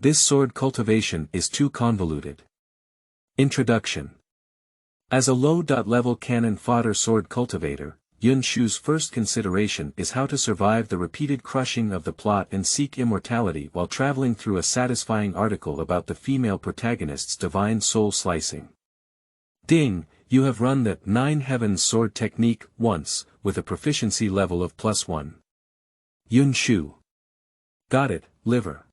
This sword cultivation is too convoluted. Introduction. As a low-level cannon fodder sword cultivator, Yun Shu's first consideration is how to survive the repeated crushing of the plot and seek immortality while traveling through a satisfying article about the female protagonist's divine soul slicing. Ding, you have run the 9 Heavens sword technique once, with a proficiency level of +1. Yun Shu. Got it, liver.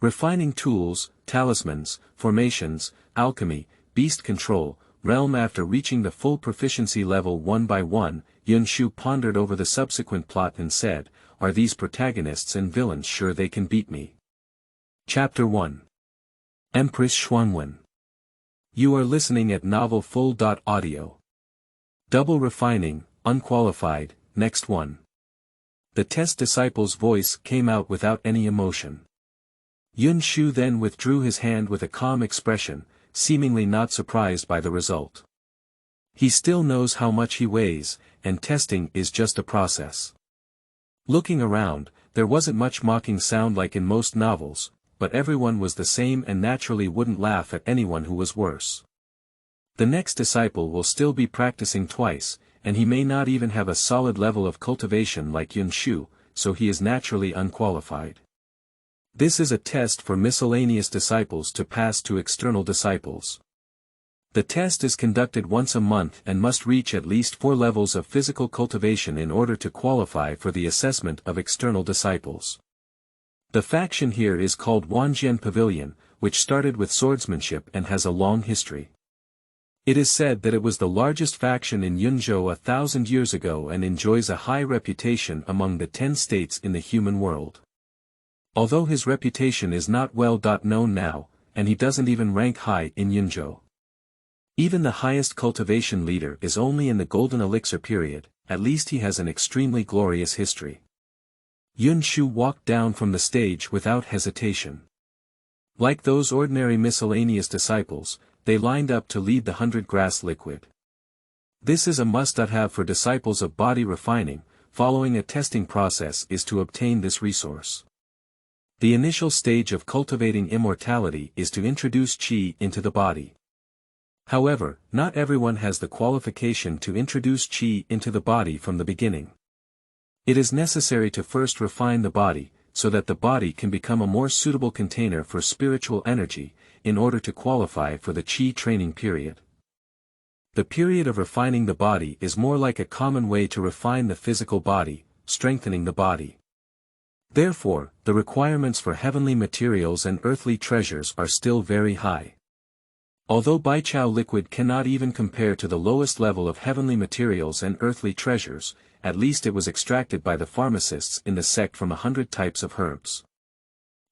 Refining tools, talismans, formations, alchemy, beast control, realm. After reaching the full proficiency level one by one, Yun Shu pondered over the subsequent plot and said, are these protagonists and villains sure they can beat me? Chapter 1. Empress Shuangwen. You are listening at Novel Full. Audio. Double refining, unqualified, next one. The test disciple's voice came out without any emotion. Yun Shu then withdrew his hand with a calm expression, seemingly not surprised by the result. He still knows how much he weighs, and testing is just a process. Looking around, there wasn't much mocking sound like in most novels, but everyone was the same and naturally wouldn't laugh at anyone who was worse. The next disciple will still be practicing twice, and he may not even have a solid level of cultivation like Yun Shu, so he is naturally unqualified. This is a test for miscellaneous disciples to pass to external disciples. The test is conducted once a month and must reach at least 4 levels of physical cultivation in order to qualify for the assessment of external disciples. The faction here is called Wanjian Pavilion, which started with swordsmanship and has a long history. It is said that it was the largest faction in Yunzhou 1,000 years ago and enjoys a high reputation among the 10 states in the human world. Although his reputation is not well known now, and he doesn't even rank high in Yunzhou. Even the highest cultivation leader is only in the golden elixir period, at least he has an extremely glorious history. Yun Shu walked down from the stage without hesitation. Like those ordinary miscellaneous disciples, they lined up to lead the 100 grass liquid. This is a must-have for disciples of body refining. Following a testing process is to obtain this resource. The initial stage of cultivating immortality is to introduce qi into the body. However, not everyone has the qualification to introduce qi into the body from the beginning. It is necessary to first refine the body, so that the body can become a more suitable container for spiritual energy, in order to qualify for the qi training period. The period of refining the body is more like a common way to refine the physical body, strengthening the body. Therefore, the requirements for heavenly materials and earthly treasures are still very high. Although Baichao liquid cannot even compare to the lowest level of heavenly materials and earthly treasures, at least it was extracted by the pharmacists in the sect from 100 types of herbs.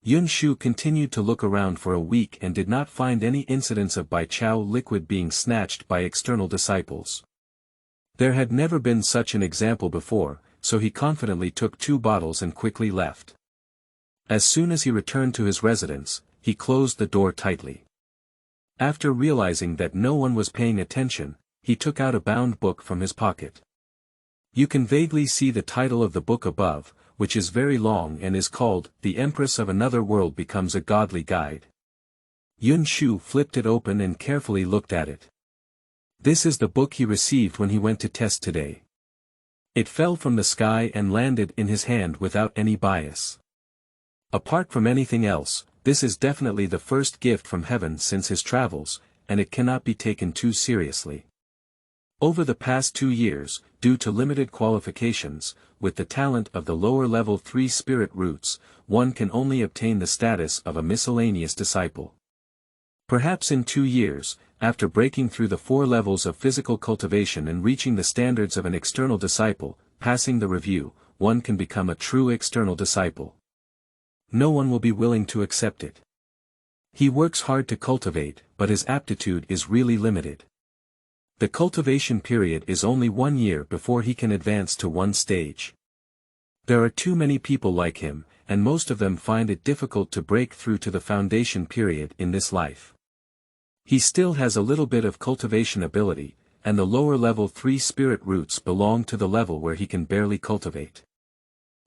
Yun Shu continued to look around for a week and did not find any incidents of Baichao liquid being snatched by external disciples. There had never been such an example before, so he confidently took 2 bottles and quickly left. As soon as he returned to his residence, he closed the door tightly. After realizing that no one was paying attention, he took out a bound book from his pocket. You can vaguely see the title of the book above, which is very long and is called, The Empress of Another World Becomes a Godly Guide. Yun Shu flipped it open and carefully looked at it. This is the book he received when he went to test today. It fell from the sky and landed in his hand without any bias. Apart from anything else, this is definitely the first gift from heaven since his travels, and it cannot be taken too seriously. Over the past 2 years, due to limited qualifications, with the talent of the lower level 3 spirit roots, one can only obtain the status of a miscellaneous disciple. Perhaps in 2 years, after breaking through the 4 levels of physical cultivation and reaching the standards of an external disciple, passing the review, one can become a true external disciple. No one will be willing to accept it. He works hard to cultivate, but his aptitude is really limited. The cultivation period is only 1 year before he can advance to 1 stage. There are too many people like him, and most of them find it difficult to break through to the foundation period in this life. He still has a little bit of cultivation ability, and the lower level 3 spirit roots belong to the level where he can barely cultivate.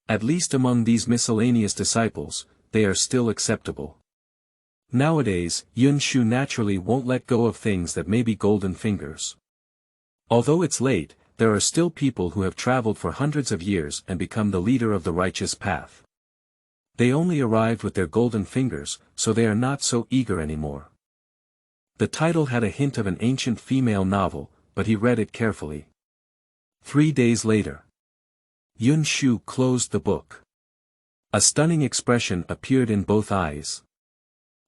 At least among these miscellaneous disciples, they are still acceptable. Nowadays, Yun Shu naturally won't let go of things that may be golden fingers. Although it's late, there are still people who have traveled for hundreds of years and become the leader of the righteous path. They only arrived with their golden fingers, so they are not so eager anymore. The title had a hint of an ancient female novel, but he read it carefully. 3 days later. Yun Shu closed the book. A stunning expression appeared in both eyes.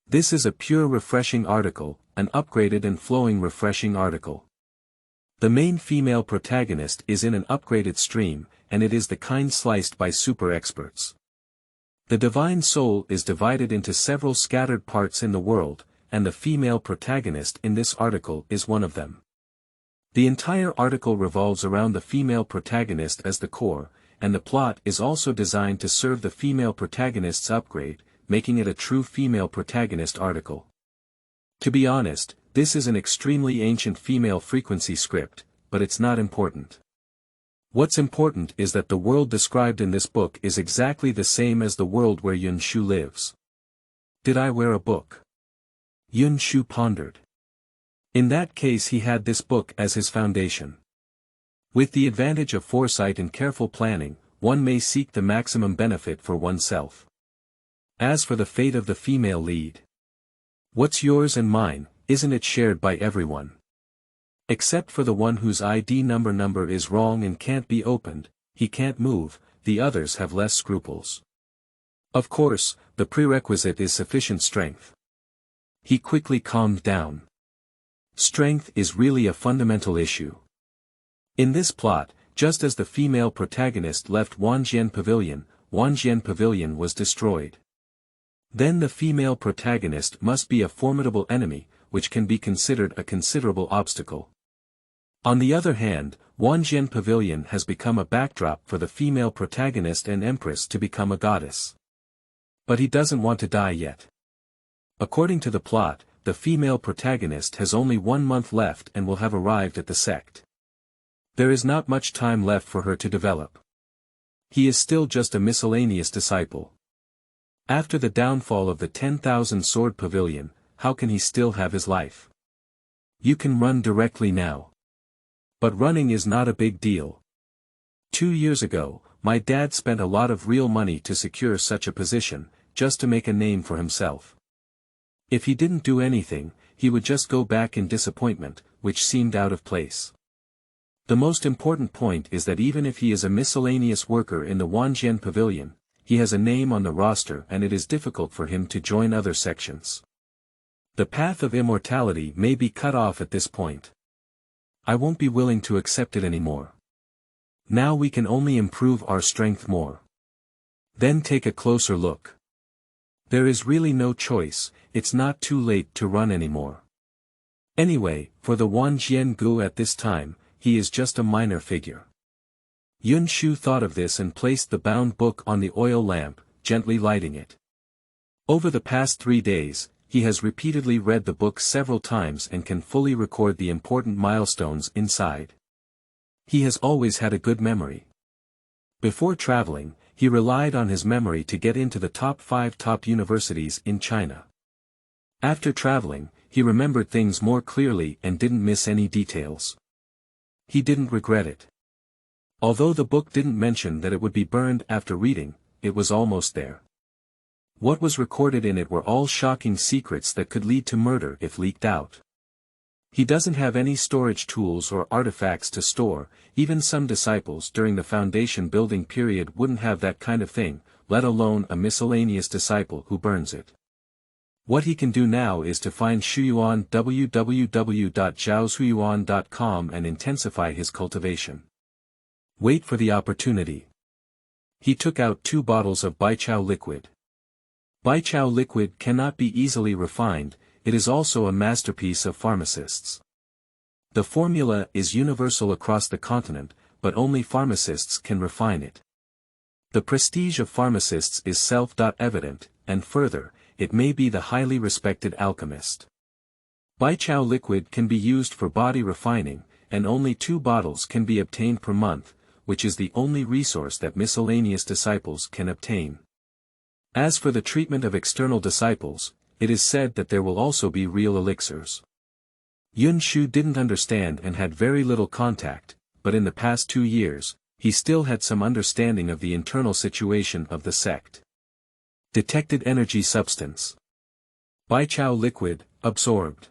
This is a pure refreshing article, an upgraded and flowing refreshing article. The main female protagonist is in an upgraded stream, and it is the kind sliced by super experts. The divine soul is divided into several scattered parts in the world, and the female protagonist in this article is one of them. The entire article revolves around the female protagonist as the core, and the plot is also designed to serve the female protagonist's upgrade, making it a true female protagonist article. To be honest, this is an extremely ancient female frequency script, but it's not important. What's important is that the world described in this book is exactly the same as the world where Yun Shu lives. Did I wear a book? Yun Shu pondered. In that case he had this book as his foundation. With the advantage of foresight and careful planning, one may seek the maximum benefit for oneself. As for the fate of the female lead. What's yours and mine, isn't it shared by everyone? Except for the one whose ID number is wrong and can't be opened, he can't move, the others have less scruples. Of course, the prerequisite is sufficient strength. He quickly calmed down. Strength is really a fundamental issue. In this plot, just as the female protagonist left Wanjian Pavilion was destroyed. Then the female protagonist must be a formidable enemy, which can be considered a considerable obstacle. On the other hand, Wanjian Pavilion has become a backdrop for the female protagonist and Empress to become a goddess. But he doesn't want to die yet. According to the plot, the female protagonist has only 1 month left and will have arrived at the sect. There is not much time left for her to develop. He is still just a miscellaneous disciple. After the downfall of the 10,000 sword pavilion, how can he still have his life? You can run directly now. But running is not a big deal. 2 years ago, my dad spent a lot of real money to secure such a position, just to make a name for himself. If he didn't do anything, he would just go back in disappointment, which seemed out of place. The most important point is that even if he is a miscellaneous worker in the Wanjian Pavilion, he has a name on the roster and it is difficult for him to join other sections. The path of immortality may be cut off at this point. I won't be willing to accept it anymore. Now we can only improve our strength more. Then take a closer look. There is really no choice, it's not too late to run anymore. Anyway, for the Wanjian Gu at this time, he is just a minor figure. Yun Shu thought of this and placed the bound book on the oil lamp, gently lighting it. Over the past 3 days, he has repeatedly read the book several times and can fully record the important milestones inside. He has always had a good memory. Before traveling, he relied on his memory to get into the top 5 top universities in China. After traveling, he remembered things more clearly and didn't miss any details. He didn't regret it. Although the book didn't mention that it would be burned after reading, it was almost there. What was recorded in it were all shocking secrets that could lead to murder if leaked out. He doesn't have any storage tools or artifacts to store, even some disciples during the foundation building period wouldn't have that kind of thing, let alone a miscellaneous disciple who burns it. What he can do now is to find Shuyuan www.zhaoshuyuan.com and intensify his cultivation. Wait for the opportunity. He took out 2 bottles of Baichao liquid. Baichao liquid cannot be easily refined, it is also a masterpiece of pharmacists. The formula is universal across the continent, but only pharmacists can refine it. The prestige of pharmacists is self-evident, and further, it may be the highly respected alchemist. Baichao liquid can be used for body refining, and only 2 bottles can be obtained per month, which is the only resource that miscellaneous disciples can obtain. As for the treatment of external disciples, it is said that there will also be real elixirs. Yun Shu didn't understand and had very little contact, but in the past 2 years, he still had some understanding of the internal situation of the sect. Detected energy substance. Baichao liquid, absorbed.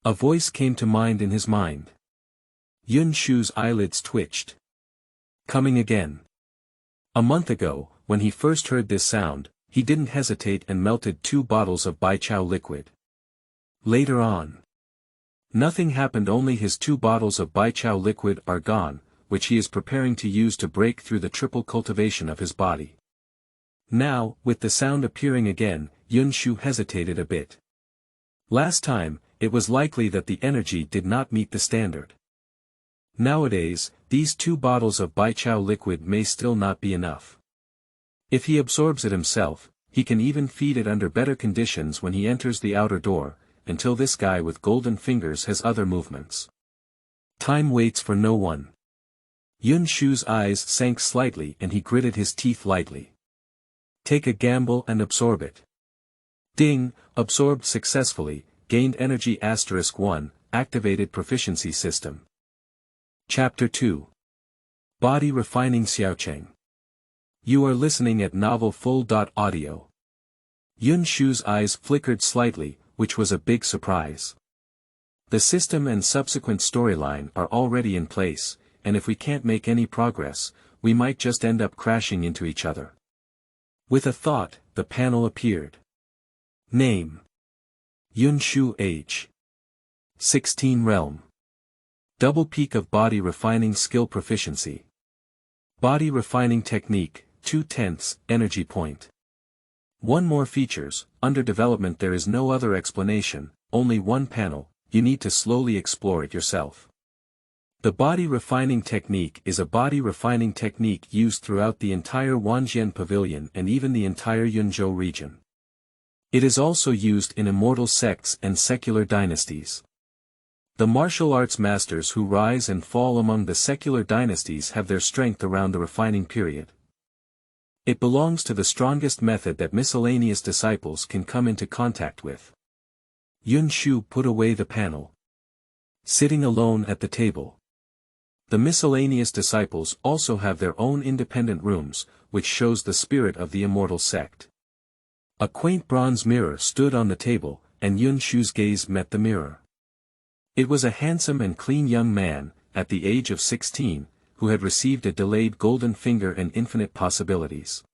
A voice came to mind in his mind. Yun Shu's eyelids twitched. Coming again. A month ago, when he first heard this sound, he didn't hesitate and melted 2 bottles of Baichao liquid. Later on. Nothing happened, only his 2 bottles of Baichao liquid are gone, which he is preparing to use to break through the triple cultivation of his body. Now, with the sound appearing again, Yun Shu hesitated a bit. Last time, it was likely that the energy did not meet the standard. Nowadays, these 2 bottles of Baichao liquid may still not be enough. If he absorbs it himself, he can even feed it under better conditions when he enters the outer door, until this guy with golden fingers has other movements. Time waits for no one. Yun Shu's eyes sank slightly and he gritted his teeth lightly. Take a gamble and absorb it. Ding, absorbed successfully, gained energy *1, activated proficiency system. Chapter 2. Body Refining Xiaocheng. You are listening at Novel Full. Audio. Yun Shu's eyes flickered slightly, which was a big surprise. The system and subsequent storyline are already in place, and if we can't make any progress, we might just end up crashing into each other. With a thought, the panel appeared. Name. Yun Shu. Age. 16. Realm. Double peak of body refining skill proficiency. Body refining technique, 2/10 energy point. One more features, under development. There is no other explanation, only one panel, you need to slowly explore it yourself. The body refining technique is a body refining technique used throughout the entire Wanjian Pavilion and even the entire Yunzhou region. It is also used in immortal sects and secular dynasties. The martial arts masters who rise and fall among the secular dynasties have their strength around the refining period. It belongs to the strongest method that miscellaneous disciples can come into contact with. Yun Shu put away the panel. Sitting alone at the table. The miscellaneous disciples also have their own independent rooms, which shows the spirit of the immortal sect. A quaint bronze mirror stood on the table, and Yun Shu's gaze met the mirror. It was a handsome and clean young man, at the age of 16, who had received a delayed golden finger and infinite possibilities.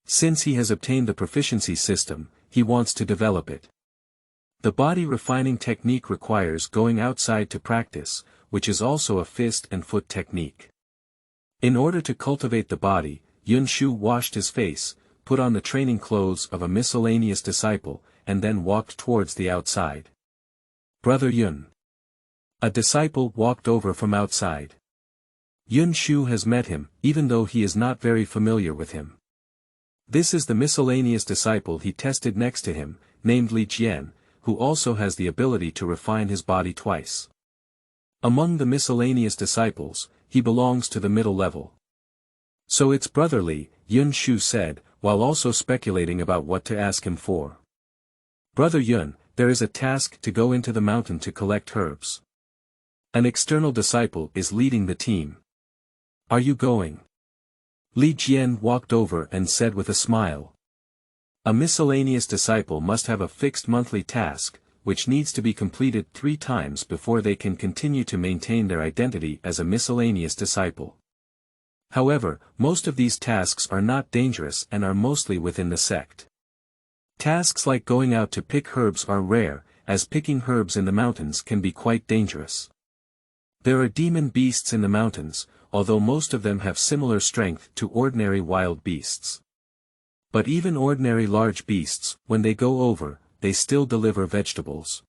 Since he has obtained the proficiency system, he wants to develop it. The body refining technique requires going outside to practice, which is also a fist and foot technique. In order to cultivate the body, Yun Shu washed his face, put on the training clothes of a miscellaneous disciple, and then walked towards the outside. Brother Yun. A disciple walked over from outside. Yun Shu has met him, even though he is not very familiar with him. This is the miscellaneous disciple he tested next to him, named Li Jian, who also has the ability to refine his body twice. Among the miscellaneous disciples, he belongs to the middle level. So it's brotherly, Yun Shu said, while also speculating about what to ask him for. Brother Yun, there is a task to go into the mountain to collect herbs. An external disciple is leading the team. Are you going? Li Jian walked over and said with a smile. A miscellaneous disciple must have a fixed monthly task, which needs to be completed 3 times before they can continue to maintain their identity as a miscellaneous disciple. However, most of these tasks are not dangerous and are mostly within the sect. Tasks like going out to pick herbs are rare, as picking herbs in the mountains can be quite dangerous. There are demon beasts in the mountains, although most of them have similar strength to ordinary wild beasts. But even ordinary large beasts, when they go over, they still deliver vegetables.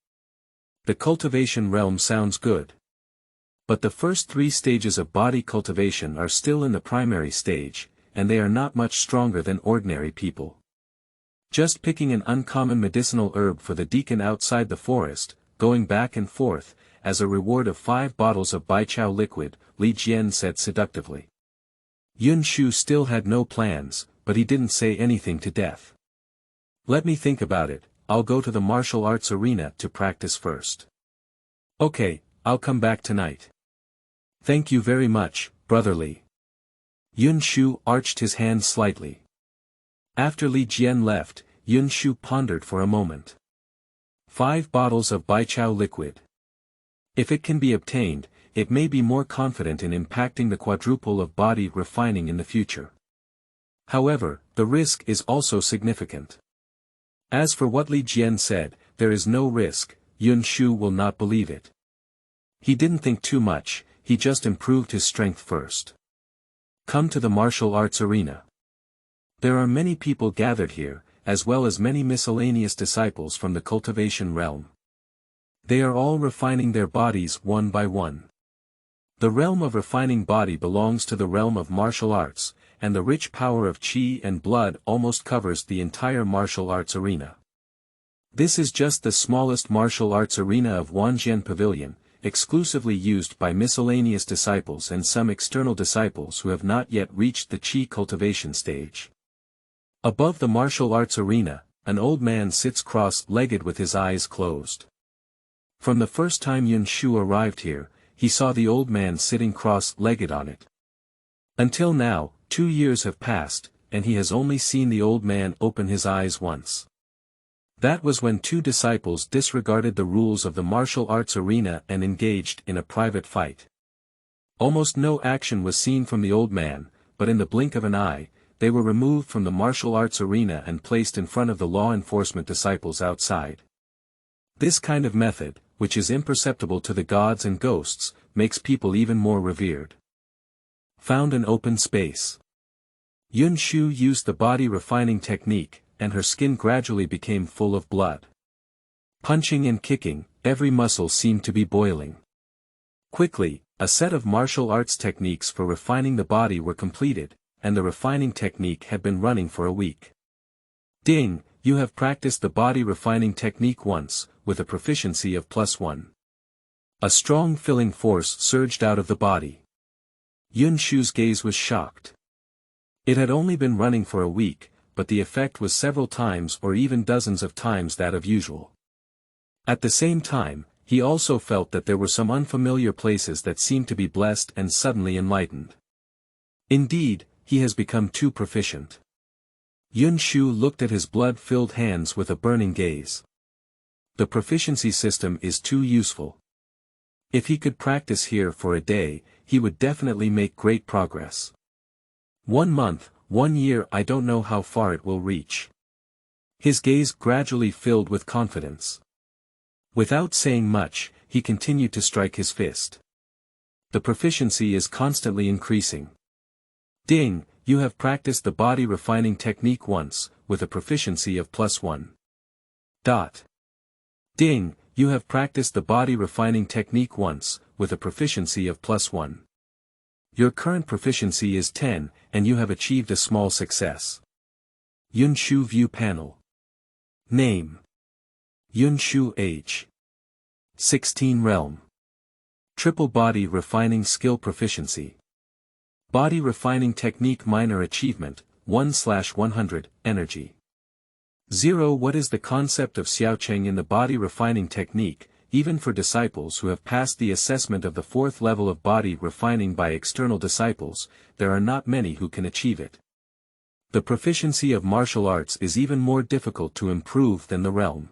The cultivation realm sounds good. But the first 3 stages of body cultivation are still in the primary stage, and they are not much stronger than ordinary people. Just picking an uncommon medicinal herb for the deacon outside the forest, going back and forth, as a reward of 5 bottles of Baichao liquid, Li Jian said seductively. Yun Shu still had no plans, but he didn't say anything to death. Let me think about it, I'll go to the martial arts arena to practice first. Okay, I'll come back tonight. Thank you very much, brotherly. Yun Shu arched his hand slightly. After Li Jian left, Yun Shu pondered for a moment. 5 bottles of Baichao liquid. If it can be obtained, it may be more confident in impacting the quadruple of body refining in the future. However, the risk is also significant. As for what Li Jian said, there is no risk, Yun Shu will not believe it. He didn't think too much, he just improved his strength first. Come to the martial arts arena. There are many people gathered here, as well as many miscellaneous disciples from the cultivation realm. They are all refining their bodies one by one. The realm of refining body belongs to the realm of martial arts, and the rich power of qi and blood almost covers the entire martial arts arena. This is just the smallest martial arts arena of Wanjian Pavilion, exclusively used by miscellaneous disciples and some external disciples who have not yet reached the qi cultivation stage. Above the martial arts arena, an old man sits cross-legged with his eyes closed. From the first time Yun Shu arrived here, he saw the old man sitting cross-legged on it. Until now, 2 years have passed, and he has only seen the old man open his eyes once. That was when 2 disciples disregarded the rules of the martial arts arena and engaged in a private fight. Almost no action was seen from the old man, but in the blink of an eye, they were removed from the martial arts arena and placed in front of the law enforcement disciples outside. This kind of method, which is imperceptible to the gods and ghosts, makes people even more revered. Found an open space. Yun Shu used the body refining technique, and her skin gradually became full of blood. Punching and kicking, every muscle seemed to be boiling. Quickly, a set of martial arts techniques for refining the body were completed, and the refining technique had been running for a week. Ding, you have practiced the body refining technique once, with a proficiency of +1. A strong filling force surged out of the body. Yun Shu's gaze was shocked. It had only been running for a week, but the effect was several times or even dozens of times that of usual. At the same time, he also felt that there were some unfamiliar places that seemed to be blessed and suddenly enlightened. Indeed, he has become too proficient. Yun Shu looked at his blood-filled hands with a burning gaze. The proficiency system is too useful. If he could practice here for a day, he would definitely make great progress. 1 month, 1 year, I don't know how far it will reach. His gaze gradually filled with confidence. Without saying much, he continued to strike his fist. The proficiency is constantly increasing. Ding, you have practiced the body refining technique once, with a proficiency of +1. Ding, you have practiced the body refining technique once, with a proficiency of +1. Your current proficiency is 10, and you have achieved a small success. Yun Shu View Panel. Name. Yun Shu Age. 16 Realm. Triple Body Refining Skill Proficiency. Body Refining Technique Minor Achievement, 1/100, Energy. 0. What is the concept of Xiaocheng in the body refining technique? Even for disciples who have passed the assessment of the 4th level of body refining by external disciples, there are not many who can achieve it. The proficiency of martial arts is even more difficult to improve than the realm.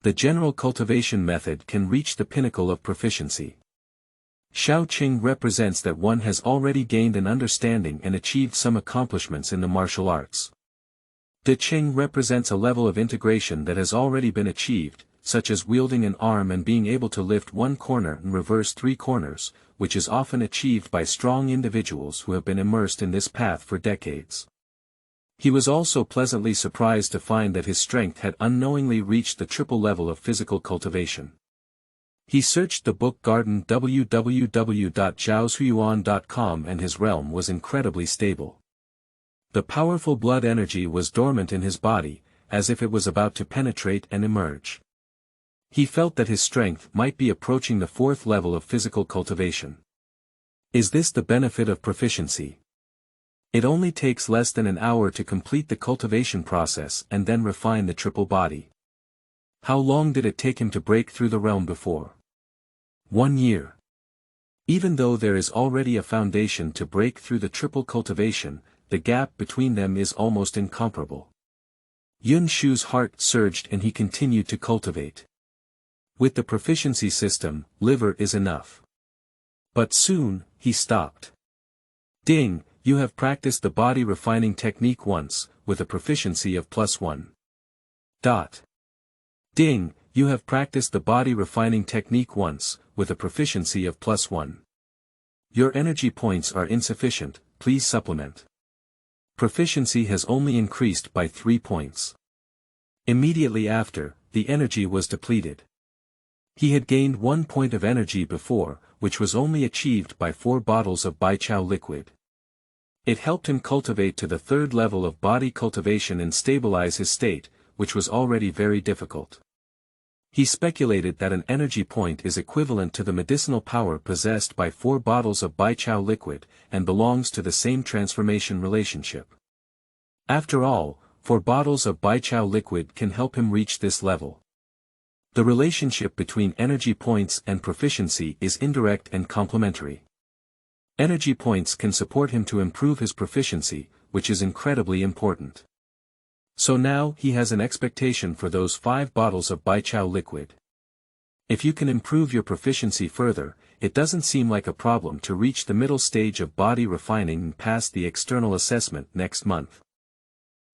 The general cultivation method can reach the pinnacle of proficiency. Xiaocheng represents that one has already gained an understanding and achieved some accomplishments in the martial arts. De Cheng represents a level of integration that has already been achieved, such as wielding an arm and being able to lift 1 corner and reverse 3 corners, which is often achieved by strong individuals who have been immersed in this path for decades. He was also pleasantly surprised to find that his strength had unknowingly reached the triple level of physical cultivation. He searched the book garden www.zhaoshuyuan.com and his realm was incredibly stable. The powerful blood energy was dormant in his body, as if it was about to penetrate and emerge. He felt that his strength might be approaching the 4th level of physical cultivation. Is this the benefit of proficiency? It only takes less than an hour to complete the cultivation process and then refine the triple body. How long did it take him to break through the realm before? 1 year. Even though there is already a foundation to break through the triple cultivation, the gap between them is almost incomparable. Yun Shu's heart surged and he continued to cultivate. With the proficiency system, liver is enough. But soon, he stopped. Ding, you have practiced the body refining technique once, with a proficiency of +1. Ding, you have practiced the body refining technique once, with a proficiency of +1. Your energy points are insufficient, please supplement. Proficiency has only increased by 3 points. Immediately after, the energy was depleted. He had gained 1 point of energy before, which was only achieved by 4 bottles of Baichao liquid. It helped him cultivate to the 3rd level of body cultivation and stabilize his state, which was already very difficult. He speculated that an energy point is equivalent to the medicinal power possessed by 4 bottles of Baichao liquid, and belongs to the same transformation relationship. After all, 4 bottles of Baichao liquid can help him reach this level. The relationship between energy points and proficiency is indirect and complementary. Energy points can support him to improve his proficiency, which is incredibly important. So now he has an expectation for those 5 bottles of Baichao liquid. If you can improve your proficiency further, it doesn't seem like a problem to reach the middle stage of body refining and pass the external assessment next month.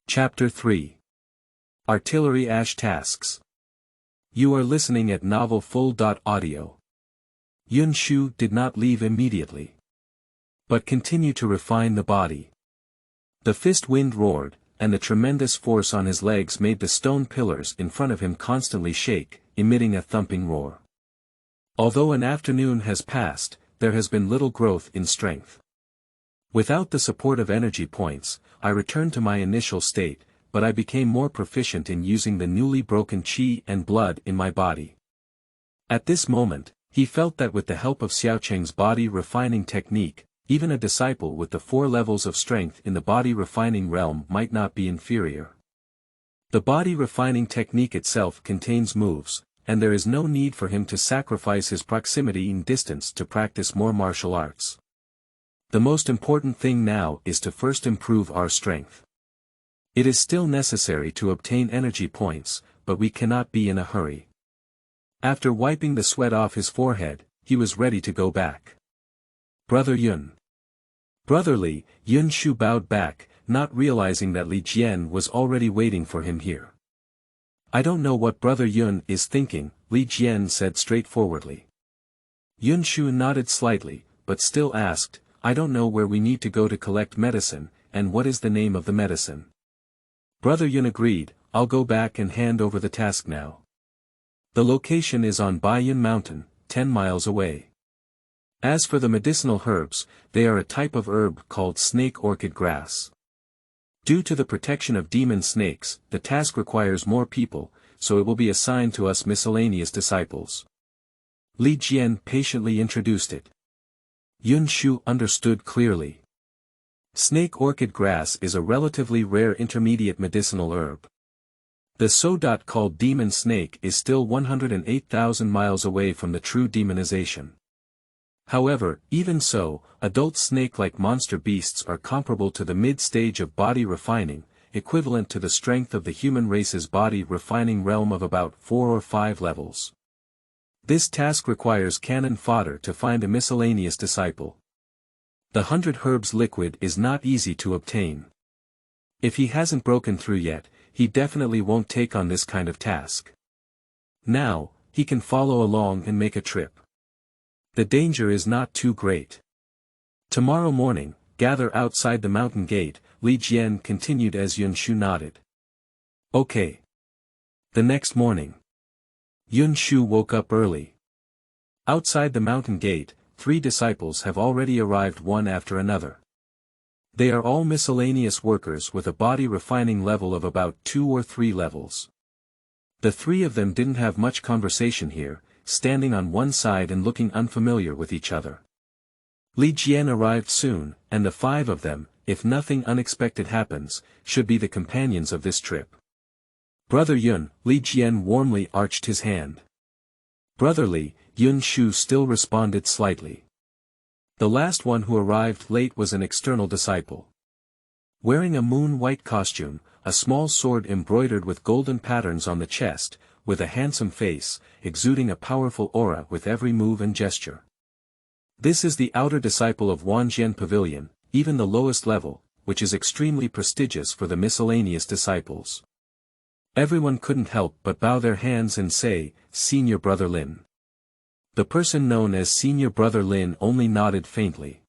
Chapter 3. Artillery Ash Tasks. You are listening at Novel Full.audio. Yun Shu did not leave immediately, but continued to refine the body. The fist wind roared, and the tremendous force on his legs made the stone pillars in front of him constantly shake, emitting a thumping roar. Although an afternoon has passed, there has been little growth in strength. Without the support of energy points, I returned to my initial state, but I became more proficient in using the newly broken qi and blood in my body. At this moment, he felt that with the help of Xiaocheng's body refining technique, even a disciple with the 4 levels of strength in the body refining realm might not be inferior. The body refining technique itself contains moves, and there is no need for him to sacrifice his proximity and distance to practice more martial arts. The most important thing now is to first improve our strength. It is still necessary to obtain energy points, but we cannot be in a hurry. After wiping the sweat off his forehead, he was ready to go back. Brother Yun. Brotherly, Yun Shu bowed back, not realizing that Li Jian was already waiting for him here. I don't know what Brother Yun is thinking, Li Jian said straightforwardly. Yun Shu nodded slightly, but still asked, I don't know where we need to go to collect medicine, and what is the name of the medicine. Brother Yun agreed, I'll go back and hand over the task now. The location is on Baiyun Mountain, 10 miles away. As for the medicinal herbs, they are a type of herb called snake orchid grass. Due to the protection of demon snakes, the task requires more people, so it will be assigned to us miscellaneous disciples. Li Jian patiently introduced it. Yun Shu understood clearly. Snake orchid grass is a relatively rare intermediate medicinal herb. The so-called demon snake is still 108,000 miles away from the true demonization. However, even so, adult snake-like monster beasts are comparable to the mid-stage of body refining, equivalent to the strength of the human race's body refining realm of about 4 or 5 levels. This task requires cannon fodder to find a miscellaneous disciple. The 100 herbs liquid is not easy to obtain. If he hasn't broken through yet, he definitely won't take on this kind of task. Now, he can follow along and make a trip. The danger is not too great. Tomorrow morning, gather outside the mountain gate, Li Jian continued as Yun Shu nodded. Okay. The next morning, Yun Shu woke up early. Outside the mountain gate, 3 disciples have already arrived one after another. They are all miscellaneous workers with a body refining level of about 2 or 3 levels. The 3 of them didn't have much conversation here, standing on one side and looking unfamiliar with each other. Li Jian arrived soon, and the 5 of them, if nothing unexpected happens, should be the companions of this trip. Brother Yun, Li Jian warmly arched his hand. Brotherly, Yun Shu still responded slightly. The last one who arrived late was an external disciple. Wearing a moon-white costume, a small sword embroidered with golden patterns on the chest, with a handsome face, exuding a powerful aura with every move and gesture. This is the outer disciple of Wanjian Pavilion, even the lowest level, which is extremely prestigious for the miscellaneous disciples. Everyone couldn't help but bow their hands and say, Senior Brother Lin. The person known as Senior Brother Lin only nodded faintly.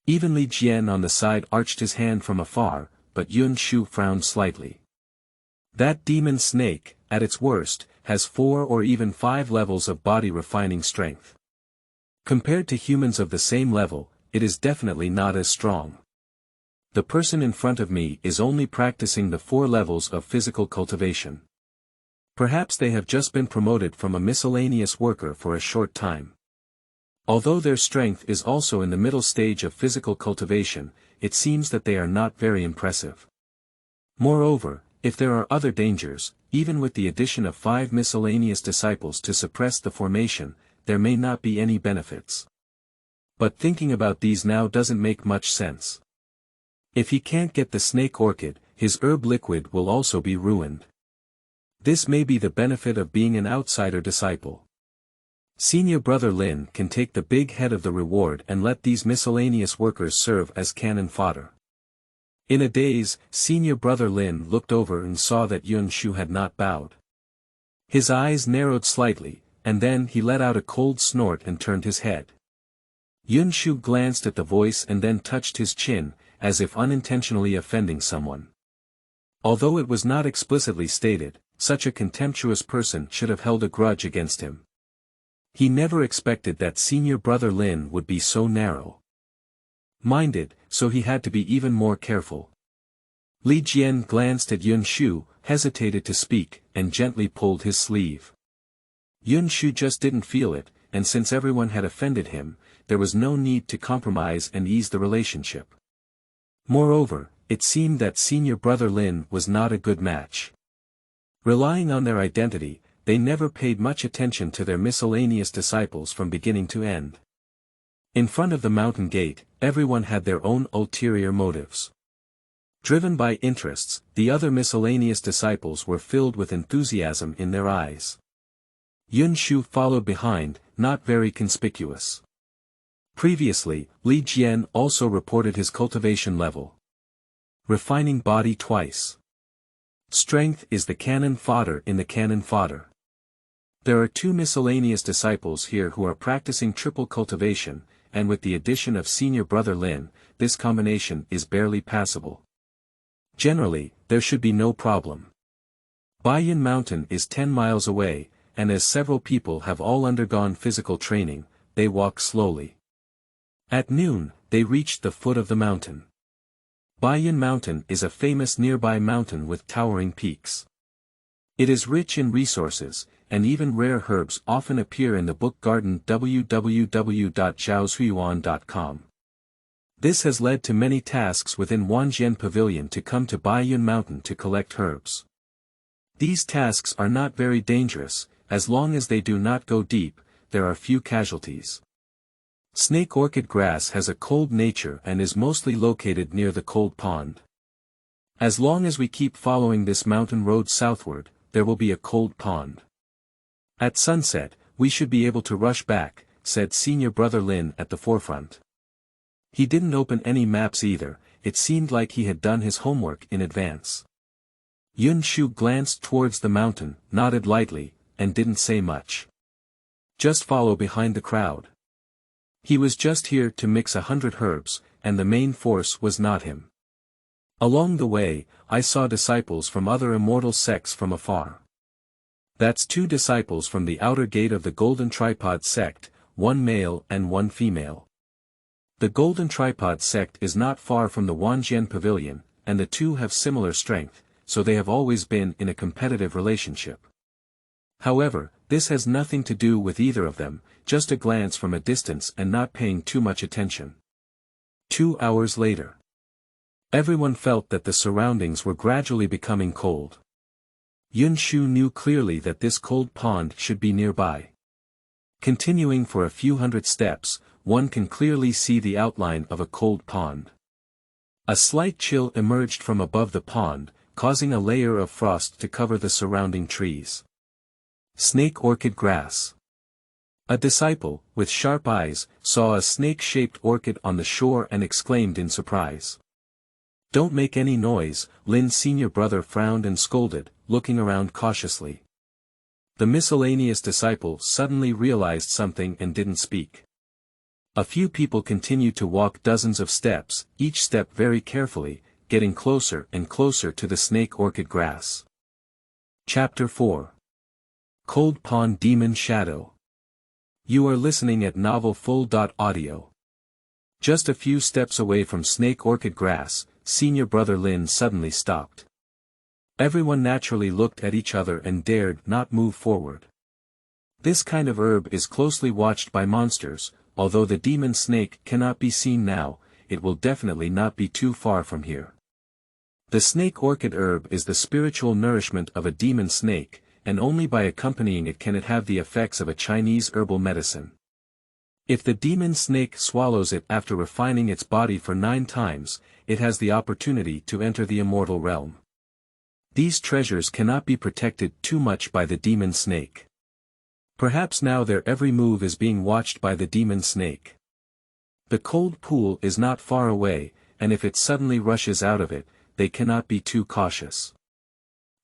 Even Li Jian on the side arched his hand from afar, but Yun Shu frowned slightly. That demon snake, at its worst, has 4 or even 5 levels of body refining strength. Compared to humans of the same level, it is definitely not as strong. The person in front of me is only practicing the 4 levels of physical cultivation. Perhaps they have just been promoted from a miscellaneous worker for a short time. Although their strength is also in the middle stage of physical cultivation, it seems that they are not very impressive. Moreover, if there are other dangers, even with the addition of 5 miscellaneous disciples to suppress the formation, there may not be any benefits. But thinking about these now doesn't make much sense. If he can't get the snake orchid, his herb liquid will also be ruined. This may be the benefit of being an outsider disciple. Senior Brother Lin can take the big head of the reward and let these miscellaneous workers serve as cannon fodder. In a daze, Senior Brother Lin looked over and saw that Yun Shu had not bowed. His eyes narrowed slightly, and then he let out a cold snort and turned his head. Yun Shu glanced at the voice and then touched his chin, as if unintentionally offending someone. Although it was not explicitly stated, such a contemptuous person should have held a grudge against him. He never expected that Senior Brother Lin would be so narrow-minded, so he had to be even more careful. Li Jian glanced at Yun Shu, hesitated to speak, and gently pulled his sleeve. Yun Shu just didn't feel it, and since everyone had offended him, there was no need to compromise and ease the relationship. Moreover, it seemed that Senior Brother Lin was not a good match. Relying on their identity, they never paid much attention to their miscellaneous disciples from beginning to end. In front of the mountain gate, everyone had their own ulterior motives. Driven by interests, the other miscellaneous disciples were filled with enthusiasm in their eyes. Yun Shu followed behind, not very conspicuous. Previously, Li Jian also reported his cultivation level. Refining body twice. Strength is the cannon fodder in the cannon fodder. There are 2 miscellaneous disciples here who are practicing triple cultivation, and with the addition of Senior Brother Lin, this combination is barely passable. Generally, there should be no problem. Baiyan Mountain is 10 miles away, and as several people have all undergone physical training, they walk slowly. At noon, they reached the foot of the mountain. Baiyan Mountain is a famous nearby mountain with towering peaks. It is rich in resources, and even rare herbs often appear in the book garden www.zhaoxuan.com. This has led to many tasks within Wanjian Pavilion to come to Baiyan Mountain to collect herbs. These tasks are not very dangerous, as long as they do not go deep, there are few casualties. Snake orchid grass has a cold nature and is mostly located near the cold pond. As long as we keep following this mountain road southward, there will be a cold pond. At sunset, we should be able to rush back, said Senior Brother Lin at the forefront. He didn't open any maps either, it seemed like he had done his homework in advance. Yun Shu glanced towards the mountain, nodded lightly, and didn't say much. Just follow behind the crowd. He was just here to mix 100 herbs, and the main force was not him. Along the way, I saw disciples from other immortal sects from afar. That's 2 disciples from the outer gate of the Golden Tripod sect, 1 male and 1 female. The Golden Tripod sect is not far from the Wanjian Pavilion, and the 2 have similar strength, so they have always been in a competitive relationship. However, this has nothing to do with either of them, just a glance from a distance and not paying too much attention. 2 hours later. Everyone felt that the surroundings were gradually becoming cold. Yun Shu knew clearly that this cold pond should be nearby. Continuing for a few hundred steps, one can clearly see the outline of a cold pond. A slight chill emerged from above the pond, causing a layer of frost to cover the surrounding trees. Snake orchid grass. A disciple, with sharp eyes, saw a snake-shaped orchid on the shore and exclaimed in surprise. "Don't make any noise," Lin's senior brother frowned and scolded, looking around cautiously. The miscellaneous disciple suddenly realized something and didn't speak. A few people continued to walk dozens of steps, each step very carefully, getting closer and closer to the snake orchid grass. Chapter 4. Cold Pond Demon Shadow. You are listening at novelfull.audio. Just a few steps away from snake orchid grass, senior brother Lin suddenly stopped. Everyone naturally looked at each other and dared not move forward. This kind of herb is closely watched by monsters, although the demon snake cannot be seen now, it will definitely not be too far from here. The snake orchid herb is the spiritual nourishment of a demon snake, and only by accompanying it can it have the effects of a Chinese herbal medicine. If the demon snake swallows it after refining its body for 9 times, it has the opportunity to enter the immortal realm. These treasures cannot be protected too much by the demon snake. Perhaps now their every move is being watched by the demon snake. The cold pool is not far away, and if it suddenly rushes out of it, they cannot be too cautious.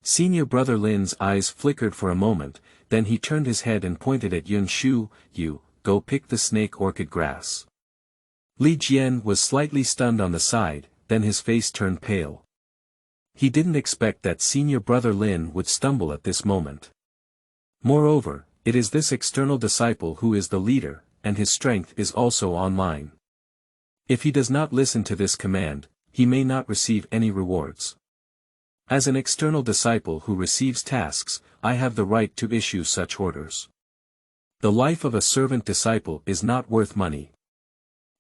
Senior brother Lin's eyes flickered for a moment, then he turned his head and pointed at Yun Shu. "You, go pick the snake orchid grass." Li Jian was slightly stunned on the side, then his face turned pale. He didn't expect that senior brother Lin would stumble at this moment. Moreover, it is this external disciple who is the leader, and his strength is also online. If he does not listen to this command, he may not receive any rewards. As an external disciple who receives tasks, I have the right to issue such orders. The life of a servant disciple is not worth money.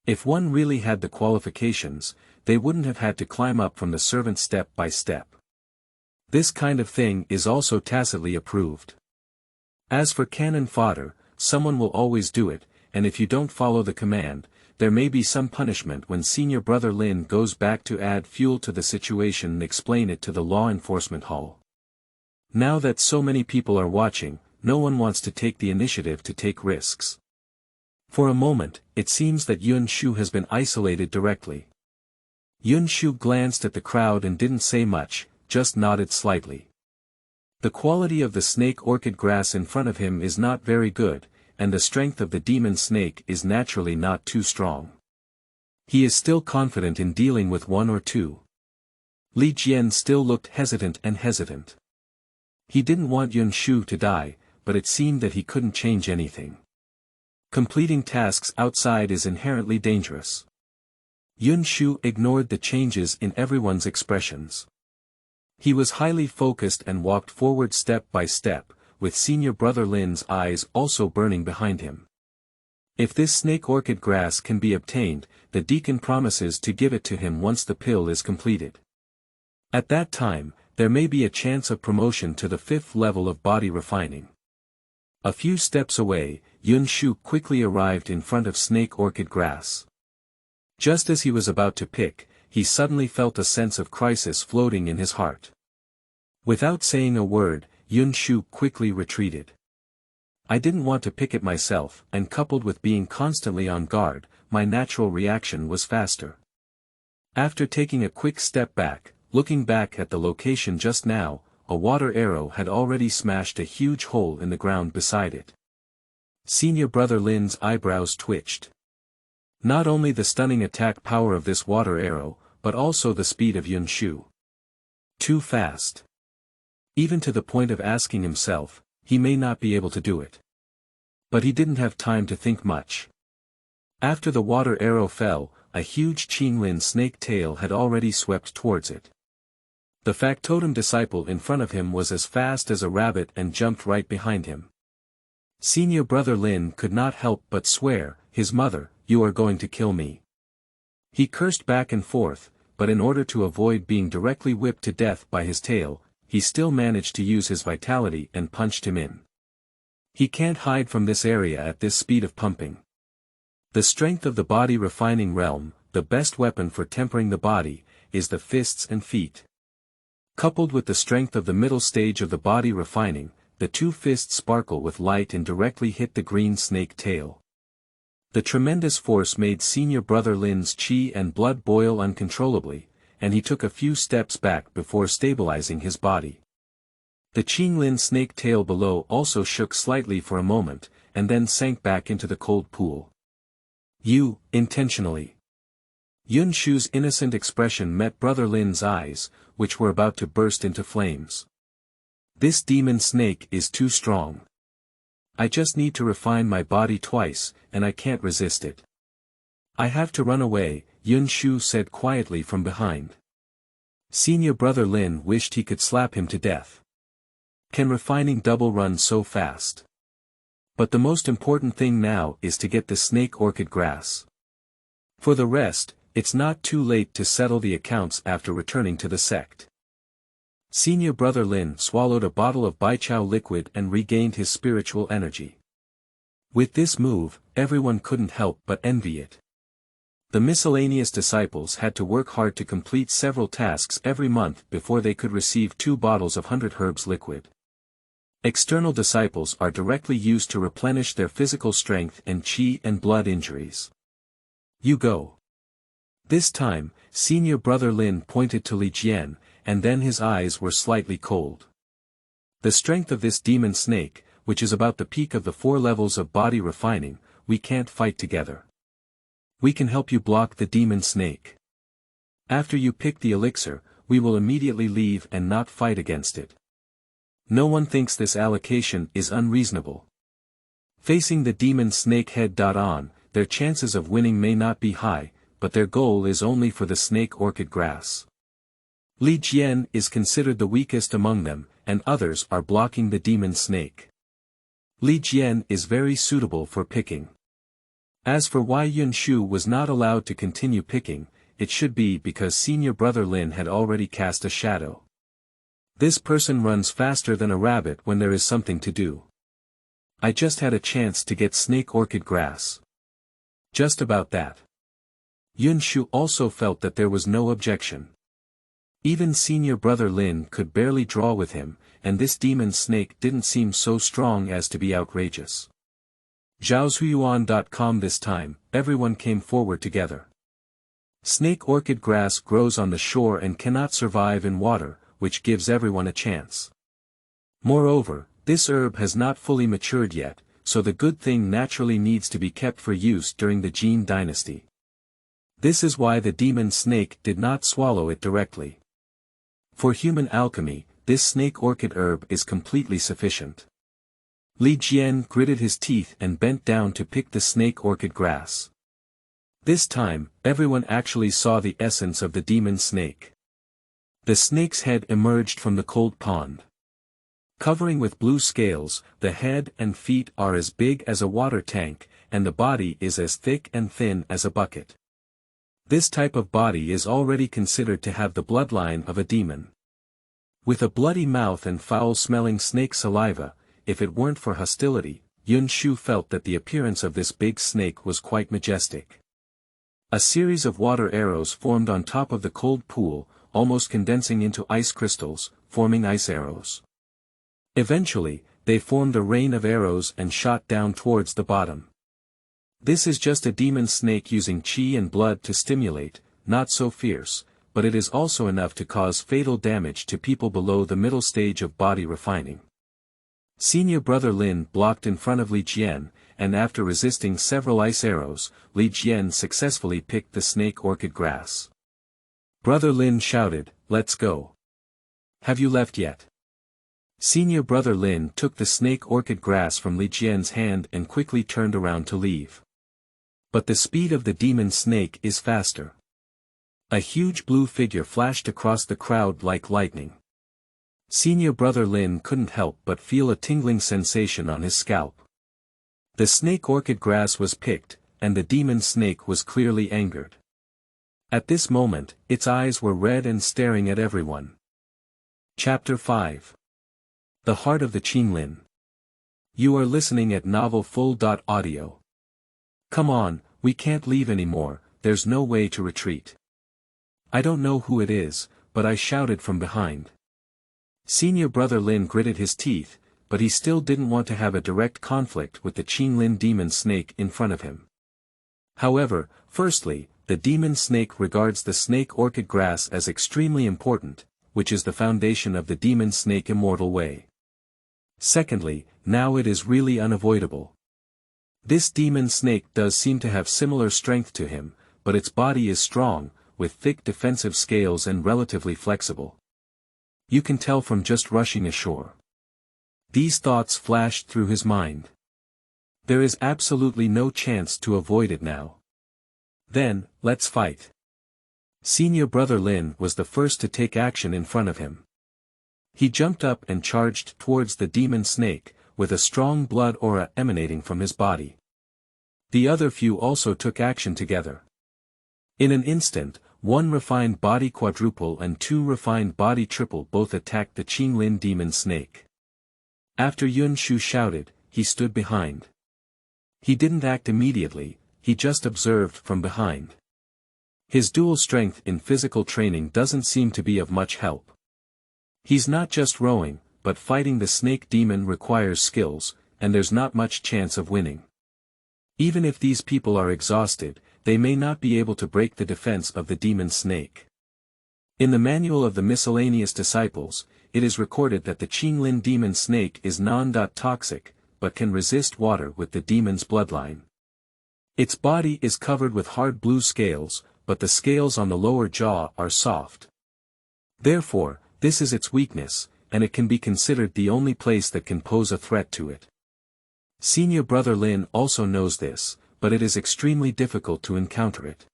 If one really had the qualifications, they wouldn't have had to climb up from the servant step by step. This kind of thing is also tacitly approved. As for cannon fodder, someone will always do it, and if you don't follow the command, there may be some punishment when senior brother Lin goes back to add fuel to the situation and explain it to the law enforcement hall. Now that so many people are watching, no one wants to take the initiative to take risks. For a moment, it seems that Yun Shu has been isolated directly. Yun Shu glanced at the crowd and didn't say much, just nodded slightly. The quality of the snake orchid grass in front of him is not very good, and the strength of the demon snake is naturally not too strong. He is still confident in dealing with 1 or 2. Li Jian still looked hesitant. He didn't want Yun Shu to die, but it seemed that he couldn't change anything. Completing tasks outside is inherently dangerous. Yun Shu ignored the changes in everyone's expressions. He was highly focused and walked forward step by step, with senior brother Lin's eyes also burning behind him. If this snake orchid grass can be obtained, the deacon promises to give it to him once the pill is completed. At that time, there may be a chance of promotion to the 5th level of body refining. A few steps away, Yun Shu quickly arrived in front of snake orchid grass. Just as he was about to pick, he suddenly felt a sense of crisis floating in his heart. Without saying a word, Yun Shu quickly retreated. I didn't want to pick it myself, and coupled with being constantly on guard, my natural reaction was faster. After taking a quick step back, looking back at the location just now, a water arrow had already smashed a huge hole in the ground beside it. Senior brother Lin's eyebrows twitched. Not only the stunning attack power of this water arrow, but also the speed of Yun Shu. Too fast. Even to the point of asking himself, he may not be able to do it. But he didn't have time to think much. After the water arrow fell, a huge Qinglin snake tail had already swept towards it. The factotum disciple in front of him was as fast as a rabbit and jumped right behind him. Senior brother Lin could not help but swear, his mother, "You are going to kill me." He cursed back and forth, but in order to avoid being directly whipped to death by his tail, he still managed to use his vitality and punched him in. He can't hide from this area at this speed of pumping. The strength of the body refining realm, the best weapon for tempering the body, is the fists and feet. Coupled with the strength of the middle stage of the body refining, the two fists sparkle with light and directly hit the green snake tail. The tremendous force made senior brother Lin's chi and blood boil uncontrollably, and he took a few steps back before stabilizing his body. The Qinglin snake tail below also shook slightly for a moment, and then sank back into the cold pool. You, intentionally. Yun Shu's innocent expression met brother Lin's eyes, which were about to burst into flames. This demon snake is too strong. I just need to refine my body twice, and I can't resist it. I have to run away, Yun Shu said quietly from behind. Senior brother Lin wished he could slap him to death. Can refining double run so fast? But the most important thing now is to get the snake orchid grass. For the rest, it's not too late to settle the accounts after returning to the sect. Senior brother Lin swallowed a bottle of Baichao liquid and regained his spiritual energy. With this move, everyone couldn't help but envy it. The miscellaneous disciples had to work hard to complete several tasks every month before they could receive 2 bottles of 100 herbs liquid. External disciples are directly used to replenish their physical strength and chi and blood injuries. You go. This time, senior brother Lin pointed to Li Jian, and then his eyes were slightly cold. The strength of this demon snake, which is about the peak of the 4 levels of body refining, we can't fight together. We can help you block the demon snake. After you pick the elixir, we will immediately leave and not fight against it. No one thinks this allocation is unreasonable. Facing the demon snake head-on, their chances of winning may not be high, but their goal is only for the snake orchid grass. Li Jian is considered the weakest among them, and others are blocking the demon snake. Li Jian is very suitable for picking. As for why Yun Shu was not allowed to continue picking, it should be because senior brother Lin had already cast a shadow. This person runs faster than a rabbit when there is something to do. I just had a chance to get snake orchid grass. Just about that. Yun Shu also felt that there was no objection. Even senior brother Lin could barely draw with him, and this demon snake didn't seem so strong as to be outrageous. Zhaozhuyuan.com. This time, everyone came forward together. Snake orchid grass grows on the shore and cannot survive in water, which gives everyone a chance. Moreover, this herb has not fully matured yet, so the good thing naturally needs to be kept for use during the Jin dynasty. This is why the demon snake did not swallow it directly. For human alchemy, this snake orchid herb is completely sufficient. Li Jian gritted his teeth and bent down to pick the snake orchid grass. This time, everyone actually saw the essence of the demon snake. The snake's head emerged from the cold pond. Covering with blue scales, the head and feet are as big as a water tank, and the body is as thick and thin as a bucket. This type of body is already considered to have the bloodline of a demon. With a bloody mouth and foul-smelling snake saliva, if it weren't for hostility, Yun Shu felt that the appearance of this big snake was quite majestic. A series of water arrows formed on top of the cold pool, almost condensing into ice crystals, forming ice arrows. Eventually, they formed a rain of arrows and shot down towards the bottom. This is just a demon snake using chi and blood to stimulate, not so fierce, but it is also enough to cause fatal damage to people below the middle stage of body refining. Senior brother Lin blocked in front of Li Jian, and after resisting several ice arrows, Li Jian successfully picked the snake orchid grass. Brother Lin shouted, "Let's go. Have you left yet?" Senior brother Lin took the snake orchid grass from Li Jian's hand and quickly turned around to leave. But the speed of the demon snake is faster. A huge blue figure flashed across the crowd like lightning. Senior brother Lin couldn't help but feel a tingling sensation on his scalp. The snake orchid grass was picked, and the demon snake was clearly angered. At this moment, its eyes were red and staring at everyone. Chapter 5. The Heart of the Qinglin. You are listening at Novel Full.audio. Come on, we can't leave anymore, there's no way to retreat. I don't know who it is, but I shouted from behind. Senior brother Lin gritted his teeth, but he still didn't want to have a direct conflict with the Qinglin demon snake in front of him. However, firstly, the demon snake regards the snake orchid grass as extremely important, which is the foundation of the demon snake immortal way. Secondly, now it is really unavoidable. This demon snake does seem to have similar strength to him, but its body is strong, with thick defensive scales and relatively flexible. You can tell from just rushing ashore. These thoughts flashed through his mind. There is absolutely no chance to avoid it now. Then, let's fight. Senior brother Lin was the first to take action in front of him. He jumped up and charged towards the demon snake, with a strong blood aura emanating from his body. The other few also took action together. In an instant, one refined body quadruple and two refined body triple both attacked the Qinglin demon snake. After Yun Shu shouted, he stood behind. He didn't act immediately, he just observed from behind. His dual strength in physical training doesn't seem to be of much help. He's not just rowing, but fighting the snake demon requires skills, and there's not much chance of winning. Even if these people are exhausted, they may not be able to break the defense of the demon snake. In the manual of the miscellaneous disciples, it is recorded that the Qinglin demon snake is non-toxic, but can resist water with the demon's bloodline. Its body is covered with hard blue scales, but the scales on the lower jaw are soft. Therefore, this is its weakness, and it can be considered the only place that can pose a threat to it. Senior brother Lin also knows this, but it is extremely difficult to encounter it.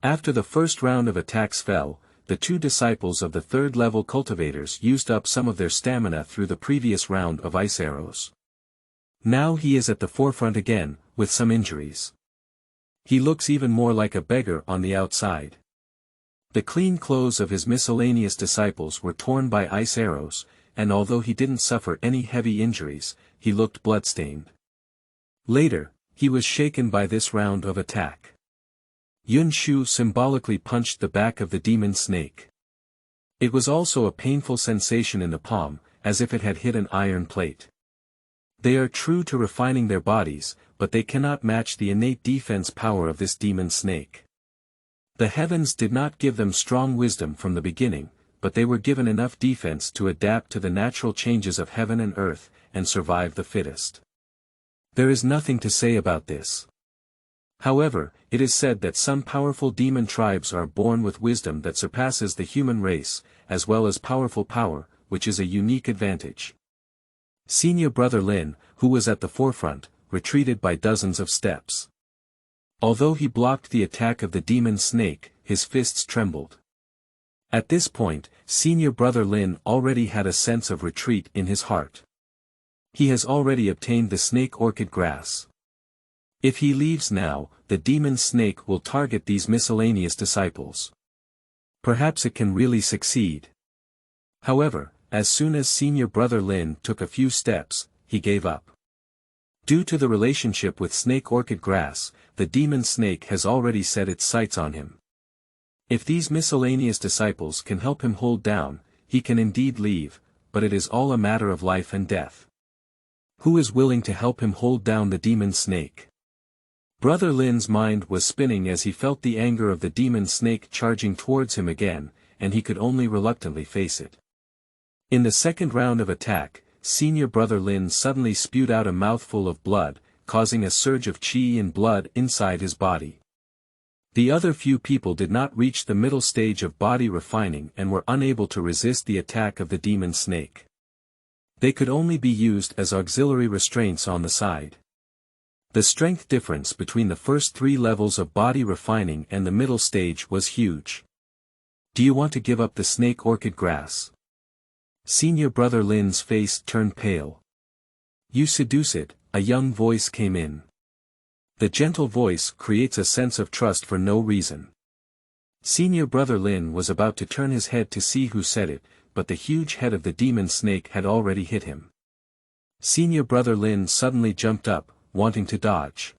After the first round of attacks fell, the two disciples of the third-level cultivators used up some of their stamina through the previous round of ice arrows. Now he is at the forefront again, with some injuries. He looks even more like a beggar on the outside. The clean clothes of his miscellaneous disciples were torn by ice arrows, and although he didn't suffer any heavy injuries, he looked bloodstained. Later, he was shaken by this round of attack. Yun Shu symbolically punched the back of the demon snake. It was also a painful sensation in the palm, as if it had hit an iron plate. They are true to refining their bodies, but they cannot match the innate defense power of this demon snake. The heavens did not give them strong wisdom from the beginning, but they were given enough defense to adapt to the natural changes of heaven and earth, and survive the fittest. There is nothing to say about this. However, it is said that some powerful demon tribes are born with wisdom that surpasses the human race, as well as powerful power, which is a unique advantage. Senior brother Lin, who was at the forefront, retreated by dozens of steps. Although he blocked the attack of the demon snake, his fists trembled. At this point, senior brother Lin already had a sense of retreat in his heart. He has already obtained the snake orchid grass. If he leaves now, the demon snake will target these miscellaneous disciples. Perhaps it can really succeed. However, as soon as senior brother Lin took a few steps, he gave up. Due to the relationship with snake orchid grass, the demon snake has already set its sights on him. If these miscellaneous disciples can help him hold down, he can indeed leave, but it is all a matter of life and death. Who is willing to help him hold down the demon snake? Brother Lin's mind was spinning as he felt the anger of the demon snake charging towards him again, and he could only reluctantly face it. In the second round of attack, senior brother Lin suddenly spewed out a mouthful of blood, causing a surge of qi and blood inside his body. The other few people did not reach the middle stage of body refining and were unable to resist the attack of the demon snake. They could only be used as auxiliary restraints on the side. The strength difference between the first three levels of body refining and the middle stage was huge. Do you want to give up the snake orchid grass? Senior brother Lin's face turned pale. You seduce it, a young voice came in. The gentle voice creates a sense of trust for no reason. Senior brother Lin was about to turn his head to see who said it, but the huge head of the demon snake had already hit him. Senior brother Lin suddenly jumped up, wanting to dodge.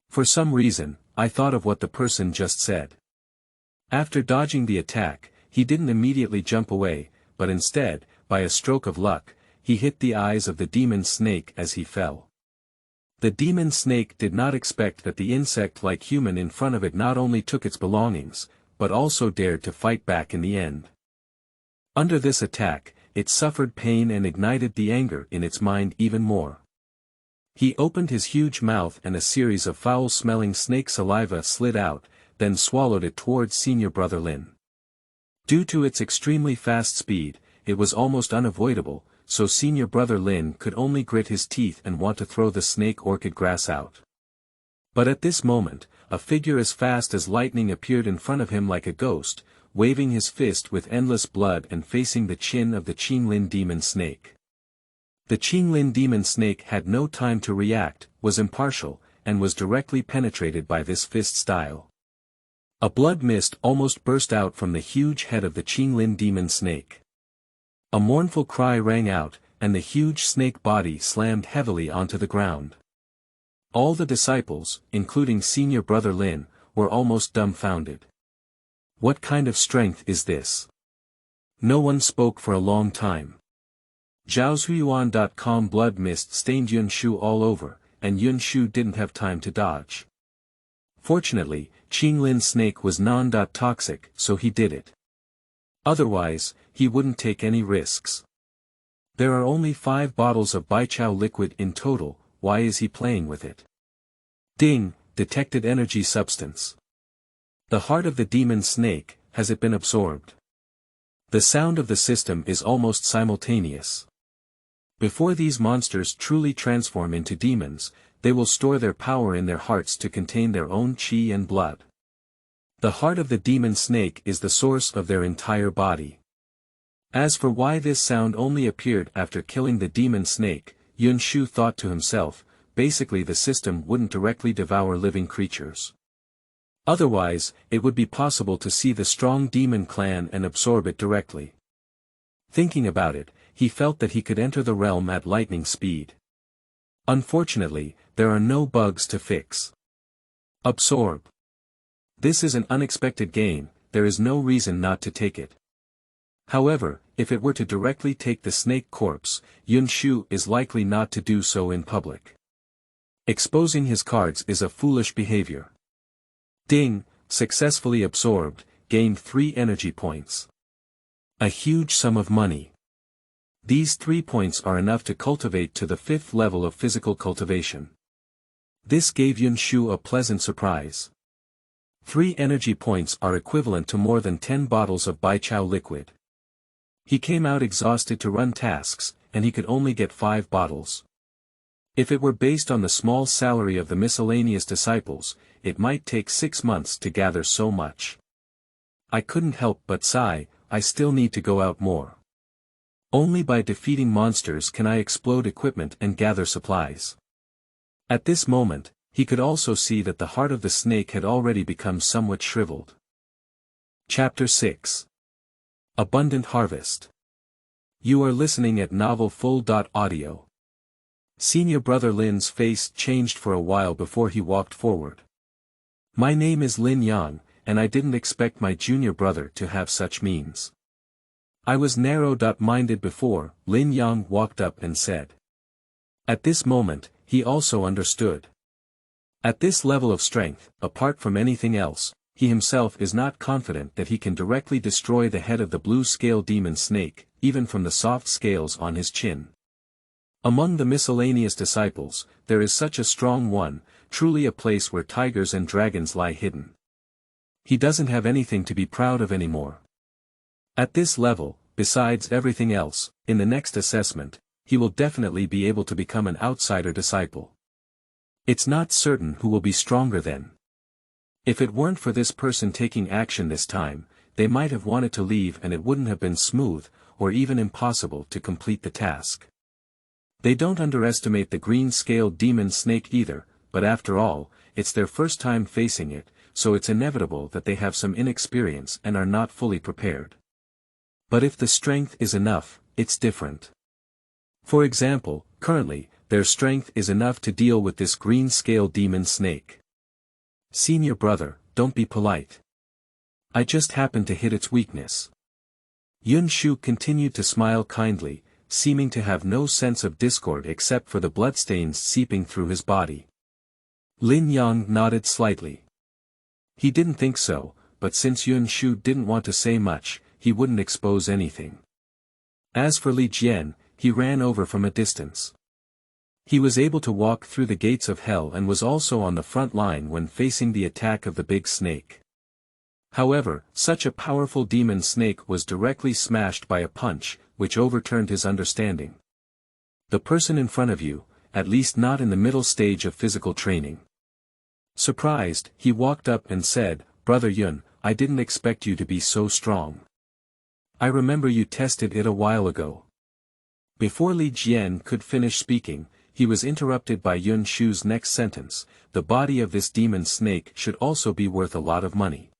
For some reason, I thought of what the person just said. After dodging the attack, he didn't immediately jump away, but instead, by a stroke of luck, he hit the eyes of the demon snake as he fell. The demon snake did not expect that the insect-like human in front of it not only took its belongings, but also dared to fight back in the end. Under this attack, it suffered pain and ignited the anger in its mind even more. He opened his huge mouth and a series of foul-smelling snake saliva slid out, then swallowed it towards senior brother Lin. Due to its extremely fast speed, it was almost unavoidable, so senior brother Lin could only grit his teeth and want to throw the snake orchid grass out. But at this moment, a figure as fast as lightning appeared in front of him like a ghost, waving his fist with endless blood and facing the chin of the Qinglin demon snake. The Qinglin demon snake had no time to react, was impartial, and was directly penetrated by this fist style. A blood mist almost burst out from the huge head of the Qinglin demon snake. A mournful cry rang out, and the huge snake body slammed heavily onto the ground. All the disciples, including senior brother Lin, were almost dumbfounded. What kind of strength is this? No one spoke for a long time. Zhaozuiyuan.com blood mist stained Yunshu all over, and Yunshu didn't have time to dodge. Fortunately, Qinglin's snake was non-toxic, so he did it. Otherwise, he wouldn't take any risks. There are only 5 bottles of Baichao liquid in total, why is he playing with it? Ding, detected energy substance. The heart of the demon snake, has it been absorbed? The sound of the system is almost simultaneous. Before these monsters truly transform into demons, they will store their power in their hearts to contain their own qi and blood. The heart of the demon snake is the source of their entire body. As for why this sound only appeared after killing the demon snake, Yunshu thought to himself, basically the system wouldn't directly devour living creatures. Otherwise, it would be possible to see the strong demon clan and absorb it directly. Thinking about it, he felt that he could enter the realm at lightning speed. Unfortunately, there are no bugs to fix. Absorb. This is an unexpected gain, there is no reason not to take it. However, if it were to directly take the snake corpse, Yunshu is likely not to do so in public. Exposing his cards is a foolish behavior. Ding, successfully absorbed, gained 3 energy points. A huge sum of money. These 3 points are enough to cultivate to the 5th level of physical cultivation. This gave Yunshu a pleasant surprise. 3 energy points are equivalent to more than 10 bottles of Baichao liquid. He came out exhausted to run tasks, and he could only get 5 bottles. If it were based on the small salary of the miscellaneous disciples, it might take 6 months to gather so much. I couldn't help but sigh, I still need to go out more. Only by defeating monsters can I explode equipment and gather supplies. At this moment, he could also see that the heart of the snake had already become somewhat shriveled. Chapter 6. Abundant Harvest. You are listening at novelfull.audio. Senior brother Lin's face changed for a while before he walked forward. My name is Lin Yang, and I didn't expect my junior brother to have such means. I was narrow-minded before, Lin Yang walked up and said. At this moment, he also understood. At this level of strength, apart from anything else, he himself is not confident that he can directly destroy the head of the blue-scale demon snake, even from the soft scales on his chin. Among the miscellaneous disciples, there is such a strong one, truly a place where tigers and dragons lie hidden. He doesn't have anything to be proud of anymore. At this level, besides everything else, in the next assessment, he will definitely be able to become an outsider disciple. It's not certain who will be stronger then. If it weren't for this person taking action this time, they might have wanted to leave and it wouldn't have been smooth, or even impossible to complete the task. They don't underestimate the green-scaled demon snake either, but after all, it's their first time facing it, so it's inevitable that they have some inexperience and are not fully prepared. But if the strength is enough, it's different. For example, currently, their strength is enough to deal with this green scale demon snake. Senior brother, don't be polite. I just happened to hit its weakness. Yun Shu continued to smile kindly, seeming to have no sense of discord except for the bloodstains seeping through his body. Lin Yang nodded slightly. He didn't think so, but since Yun Shu didn't want to say much, he wouldn't expose anything. As for Li Jian, he ran over from a distance. He was able to walk through the gates of hell and was also on the front line when facing the attack of the big snake. However, such a powerful demon snake was directly smashed by a punch, which overturned his understanding. The person in front of you, at least not in the middle stage of physical training. Surprised, he walked up and said, Brother Yun, I didn't expect you to be so strong. I remember you tested it a while ago. Before Li Jian could finish speaking, he was interrupted by Yun Shu's next sentence, the body of this demon snake should also be worth a lot of money.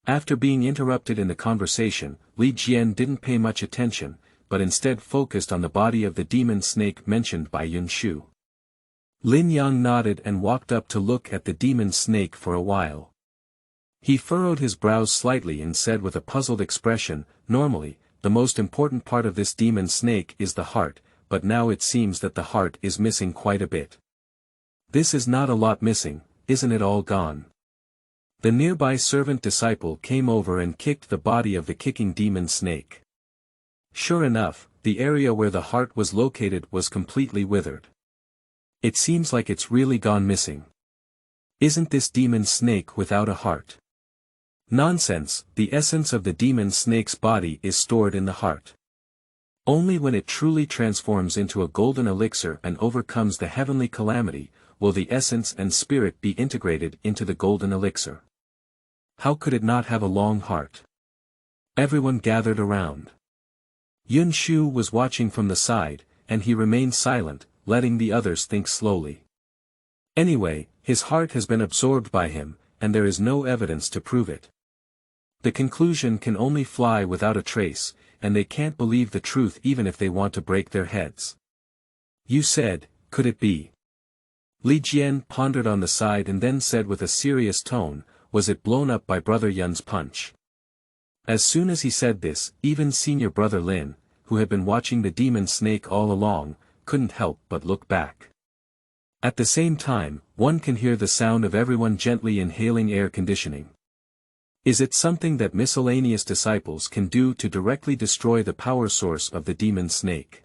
After being interrupted in the conversation, Li Jian didn't pay much attention, but instead focused on the body of the demon snake mentioned by Yun Shu. Lin Yang nodded and walked up to look at the demon snake for a while. He furrowed his brows slightly and said with a puzzled expression, Normally, the most important part of this demon snake is the heart, but now it seems that the heart is missing quite a bit. This is not a lot missing, isn't it all gone? The nearby servant disciple came over and kicked the body of the kicking demon snake. Sure enough, the area where the heart was located was completely withered. It seems like it's really gone missing. Isn't this demon snake without a heart? Nonsense, the essence of the demon snake's body is stored in the heart. Only when it truly transforms into a golden elixir and overcomes the heavenly calamity, will the essence and spirit be integrated into the golden elixir. How could it not have a long heart? Everyone gathered around. Yun Shu was watching from the side, and he remained silent, letting the others think slowly. Anyway, his heart has been absorbed by him, and there is no evidence to prove it. The conclusion can only fly without a trace, and they can't believe the truth even if they want to break their heads. You said, could it be? Li Jian pondered on the side and then said with a serious tone, was it blown up by Brother Yun's punch? As soon as he said this, even senior brother Lin, who had been watching the demon snake all along, couldn't help but look back. At the same time, one can hear the sound of everyone gently inhaling air conditioning. Is it something that miscellaneous disciples can do to directly destroy the power source of the demon snake?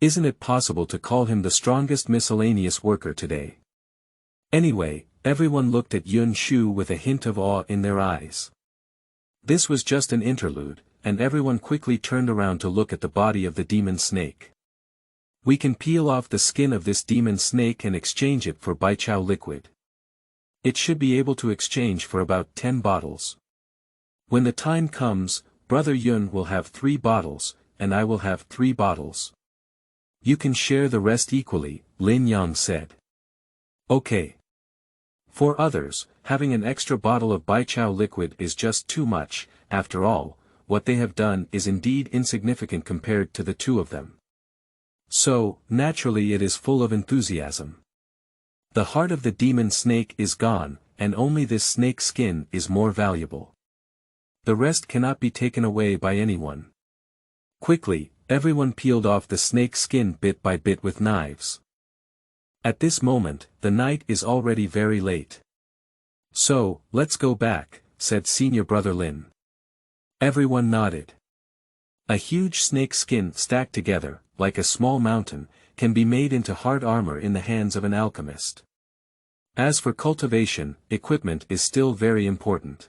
Isn't it possible to call him the strongest miscellaneous worker today? Anyway, everyone looked at Yun Shu with a hint of awe in their eyes. This was just an interlude, and everyone quickly turned around to look at the body of the demon snake. We can peel off the skin of this demon snake and exchange it for Baichao liquid. It should be able to exchange for about 10 bottles. When the time comes, Brother Yun will have 3 bottles, and I will have 3 bottles. You can share the rest equally, Lin Yang said. Okay. For others, having an extra bottle of Baichao liquid is just too much. After all, what they have done is indeed insignificant compared to the two of them. So, naturally it is full of enthusiasm. The heart of the demon snake is gone, and only this snake skin is more valuable. The rest cannot be taken away by anyone. Quickly, everyone peeled off the snake skin bit by bit with knives. At this moment, the night is already very late. So, let's go back, said senior brother Lin. Everyone nodded. A huge snake skin stacked together, like a small mountain, can be made into hard armor in the hands of an alchemist. As for cultivation, equipment is still very important.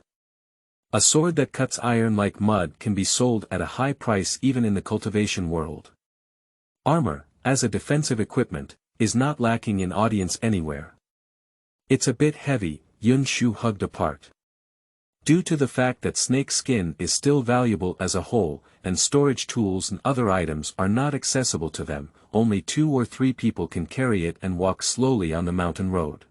A sword that cuts iron like mud can be sold at a high price even in the cultivation world. Armor, as a defensive equipment, is not lacking in audience anywhere. It's a bit heavy, Yun Shu hugged apart. Due to the fact that snake skin is still valuable as a whole, and storage tools and other items are not accessible to them, only 2 or 3 people can carry it and walk slowly on the mountain road.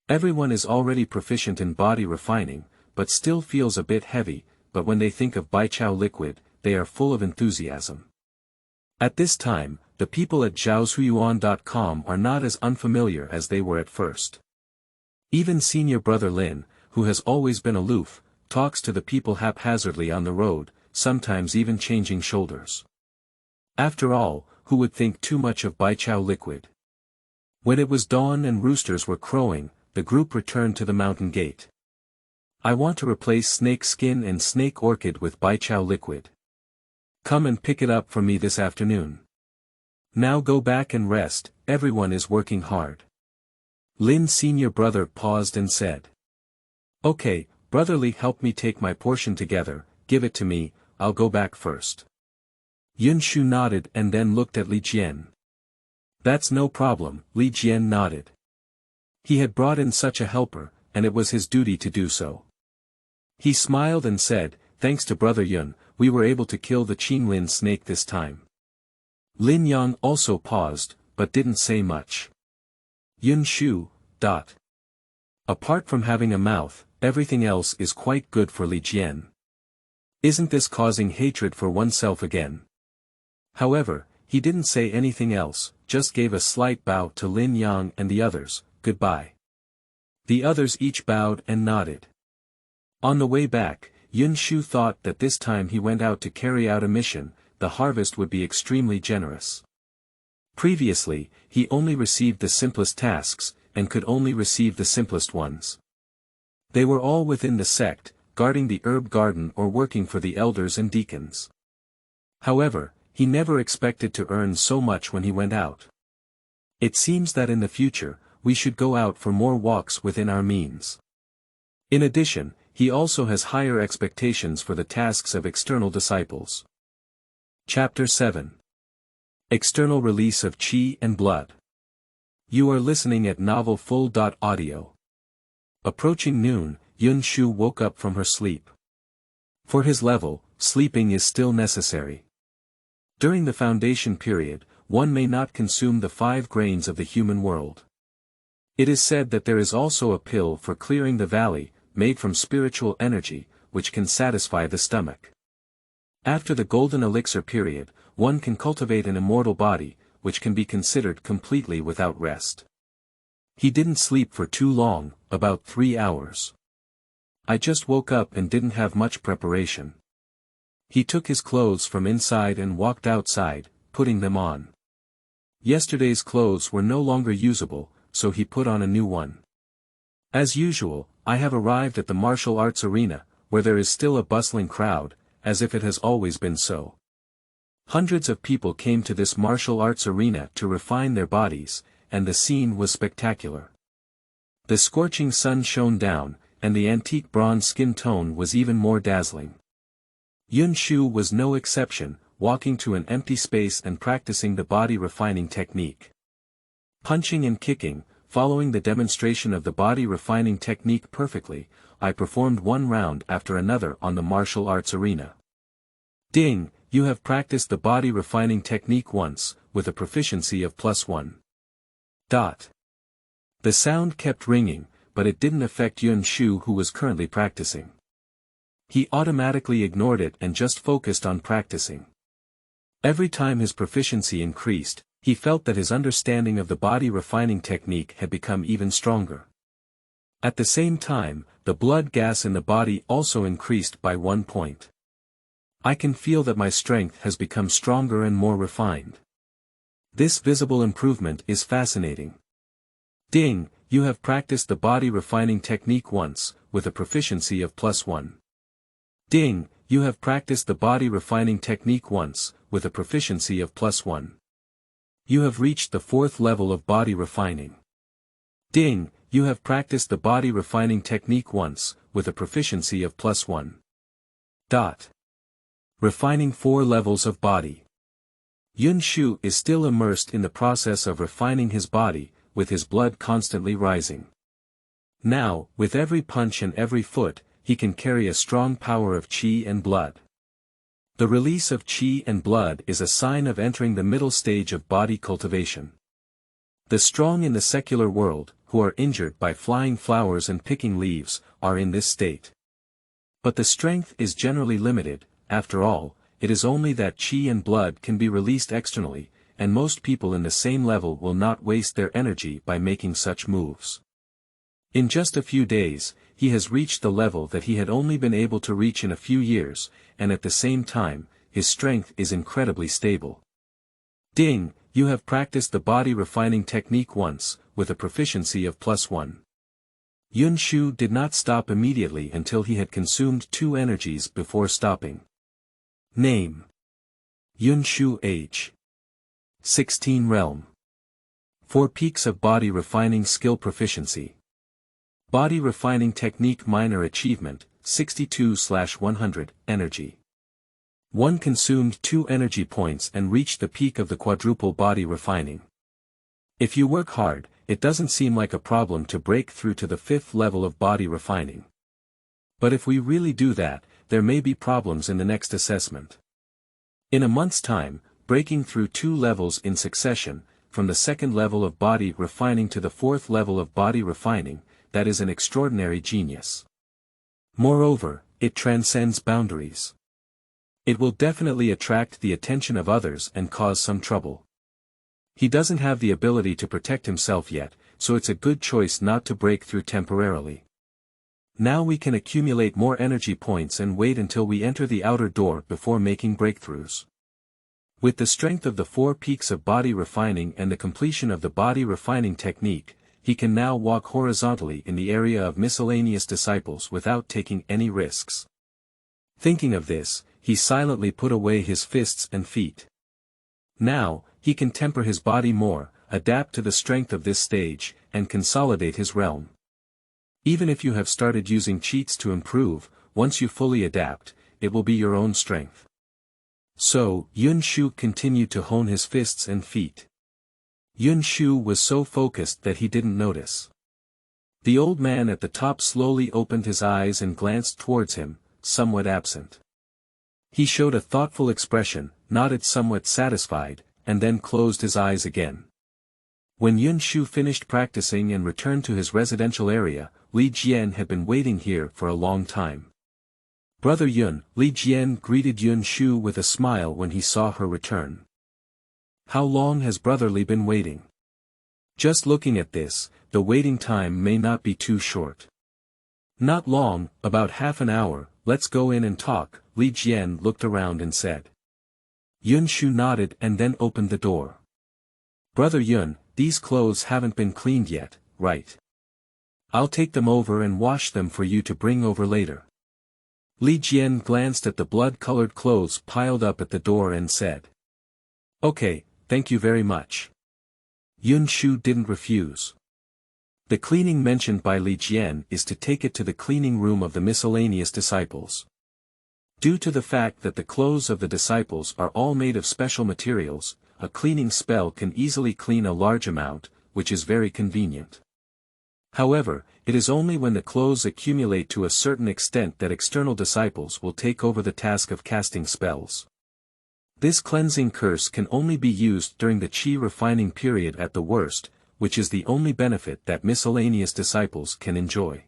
Everyone is already proficient in body refining, but still feels a bit heavy, but when they think of Baiqiao liquid, they are full of enthusiasm. At this time, the people at zhaoshuyuan.com are not as unfamiliar as they were at first. Even senior brother Lin, who has always been aloof, talks to the people haphazardly on the road, sometimes even changing shoulders. After all, who would think too much of Baiqiao liquid? When it was dawn and roosters were crowing, the group returned to the mountain gate. I want to replace snake skin and snake orchid with Baiqiao liquid. Come and pick it up for me this afternoon. Now go back and rest, everyone is working hard. Lin's senior brother paused and said. Okay, brotherly, help me take my portion together, give it to me, I'll go back first. Yunshu nodded and then looked at Li Jian. That's no problem, Li Jian nodded. He had brought in such a helper, and it was his duty to do so. He smiled and said, thanks to brother Yun, we were able to kill the Qinglin snake this time. Lin Yang also paused, but didn't say much. Yunshu. Apart from having a mouth, everything else is quite good for Li Jian. Isn't this causing hatred for oneself again? However, he didn't say anything else, just gave a slight bow to Lin Yang and the others, goodbye. The others each bowed and nodded. On the way back, Yunshu thought that this time he went out to carry out a mission, the harvest would be extremely generous. Previously, he only received the simplest tasks, and could only receive the simplest ones. They were all within the sect, guarding the herb garden or working for the elders and deacons. However, he never expected to earn so much when he went out. It seems that in the future, we should go out for more walks within our means. In addition, he also has higher expectations for the tasks of external disciples. Chapter 7. External release of Qi and Blood. You are listening at Novel Full.audio. Approaching noon, Yunshu woke up from her sleep. For his level, sleeping is still necessary. During the foundation period, one may not consume the 5 grains of the human world. It is said that there is also a pill for clearing the valley, made from spiritual energy, which can satisfy the stomach. After the golden elixir period, one can cultivate an immortal body, which can be considered completely without rest. He didn't sleep for too long, about 3 hours. I just woke up and didn't have much preparation. He took his clothes from inside and walked outside, putting them on. Yesterday's clothes were no longer usable, so he put on a new one. As usual, I have arrived at the martial arts arena, where there is still a bustling crowd, as if it has always been so. Hundreds of people came to this martial arts arena to refine their bodies, and the scene was spectacular. The scorching sun shone down, and the antique bronze skin tone was even more dazzling. Yunshu was no exception, walking to an empty space and practicing the body refining technique. Punching and kicking, following the demonstration of the body refining technique perfectly, I performed one round after another on the martial arts arena. Ding, you have practiced the body refining technique once, with a proficiency of +1. The sound kept ringing, but it didn't affect Yunshu, who was currently practicing. He automatically ignored it and just focused on practicing. Every time his proficiency increased, he felt that his understanding of the body refining technique had become even stronger. At the same time, the blood gas in the body also increased by 1 point. I can feel that my strength has become stronger and more refined. This visible improvement is fascinating. Ding, you have practiced the body refining technique once, with a proficiency of +1. Ding, you have practiced the body refining technique once, with a proficiency of +1. You have reached the 4th level of body refining. Ding, you have practiced the body refining technique once, with a proficiency of +1. Refining 4 levels of body. Yunshu is still immersed in the process of refining his body, with his blood constantly rising. Now, with every punch and every foot, he can carry a strong power of qi and blood. The release of qi and blood is a sign of entering the middle stage of body cultivation. The strong in the secular world, who are injured by flying flowers and picking leaves, are in this state. But the strength is generally limited. After all, it is only that qi and blood can be released externally, and most people in the same level will not waste their energy by making such moves. In just a few days, he has reached the level that he had only been able to reach in a few years, and at the same time, his strength is incredibly stable. Ding, you have practiced the body refining technique once, with a proficiency of +1. Yun Shu did not stop immediately until he had consumed 2 energies before stopping. Name: Yun Shu. Age: 16. Realm: 4 peaks of body refining skill proficiency. Body refining technique minor achievement, 62/100, energy. 1 consumed 2 energy points and reached the peak of the quadruple body refining. If you work hard, it doesn't seem like a problem to break through to the 5th level of body refining. But if we really do that, there may be problems in the next assessment. In a month's time, breaking through 2 levels in succession, from the 2nd level of body refining to the 4th level of body refining, that is an extraordinary genius. Moreover, it transcends boundaries. It will definitely attract the attention of others and cause some trouble. He doesn't have the ability to protect himself yet, so it's a good choice not to break through temporarily. Now we can accumulate more energy points and wait until we enter the outer door before making breakthroughs. With the strength of the 4 peaks of body refining and the completion of the body refining technique, he can now walk horizontally in the area of miscellaneous disciples without taking any risks. Thinking of this, he silently put away his fists and feet. Now, he can temper his body more, adapt to the strength of this stage, and consolidate his realm. Even if you have started using cheats to improve, once you fully adapt, it will be your own strength. So, Yun Shu continued to hone his fists and feet. Yun Shu was so focused that he didn't notice. The old man at the top slowly opened his eyes and glanced towards him, somewhat absent. He showed a thoughtful expression, nodded somewhat satisfied, and then closed his eyes again. When Yun Shu finished practicing and returned to his residential area, Li Jian had been waiting here for a long time. Brother Yun, Li Jian greeted Yun Shu with a smile when he saw her return. How long has Brother Li been waiting? Just looking at this, the waiting time may not be too short. Not long, about half an hour. Let's go in and talk, Li Jian looked around and said. Yun Shu nodded and then opened the door. Brother Yun, these clothes haven't been cleaned yet, right? I'll take them over and wash them for you to bring over later. Li Jian glanced at the blood-colored clothes piled up at the door and said. Okay, thank you very much. Yun Shu didn't refuse. The cleaning mentioned by Li Jian is to take it to the cleaning room of the miscellaneous disciples. Due to the fact that the clothes of the disciples are all made of special materials, a cleaning spell can easily clean a large amount, which is very convenient. However, it is only when the clothes accumulate to a certain extent that external disciples will take over the task of casting spells. This cleansing curse can only be used during the qi refining period at the worst, which is the only benefit that miscellaneous disciples can enjoy.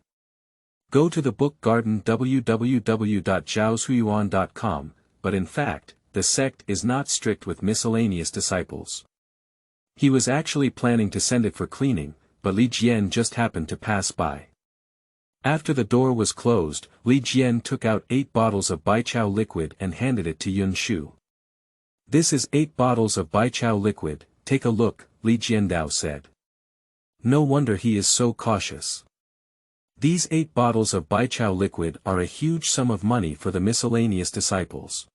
Go to the book garden www.zhaoshuyuan.com, but in fact, the sect is not strict with miscellaneous disciples. He was actually planning to send it for cleaning, but Li Jian just happened to pass by. After the door was closed, Li Jian took out 8 bottles of Baichao liquid and handed it to Yun Shu. This is 8 bottles of Baichao liquid, take a look, Li Jiandao said. No wonder he is so cautious. These 8 bottles of Baichao liquid are a huge sum of money for the miscellaneous disciples.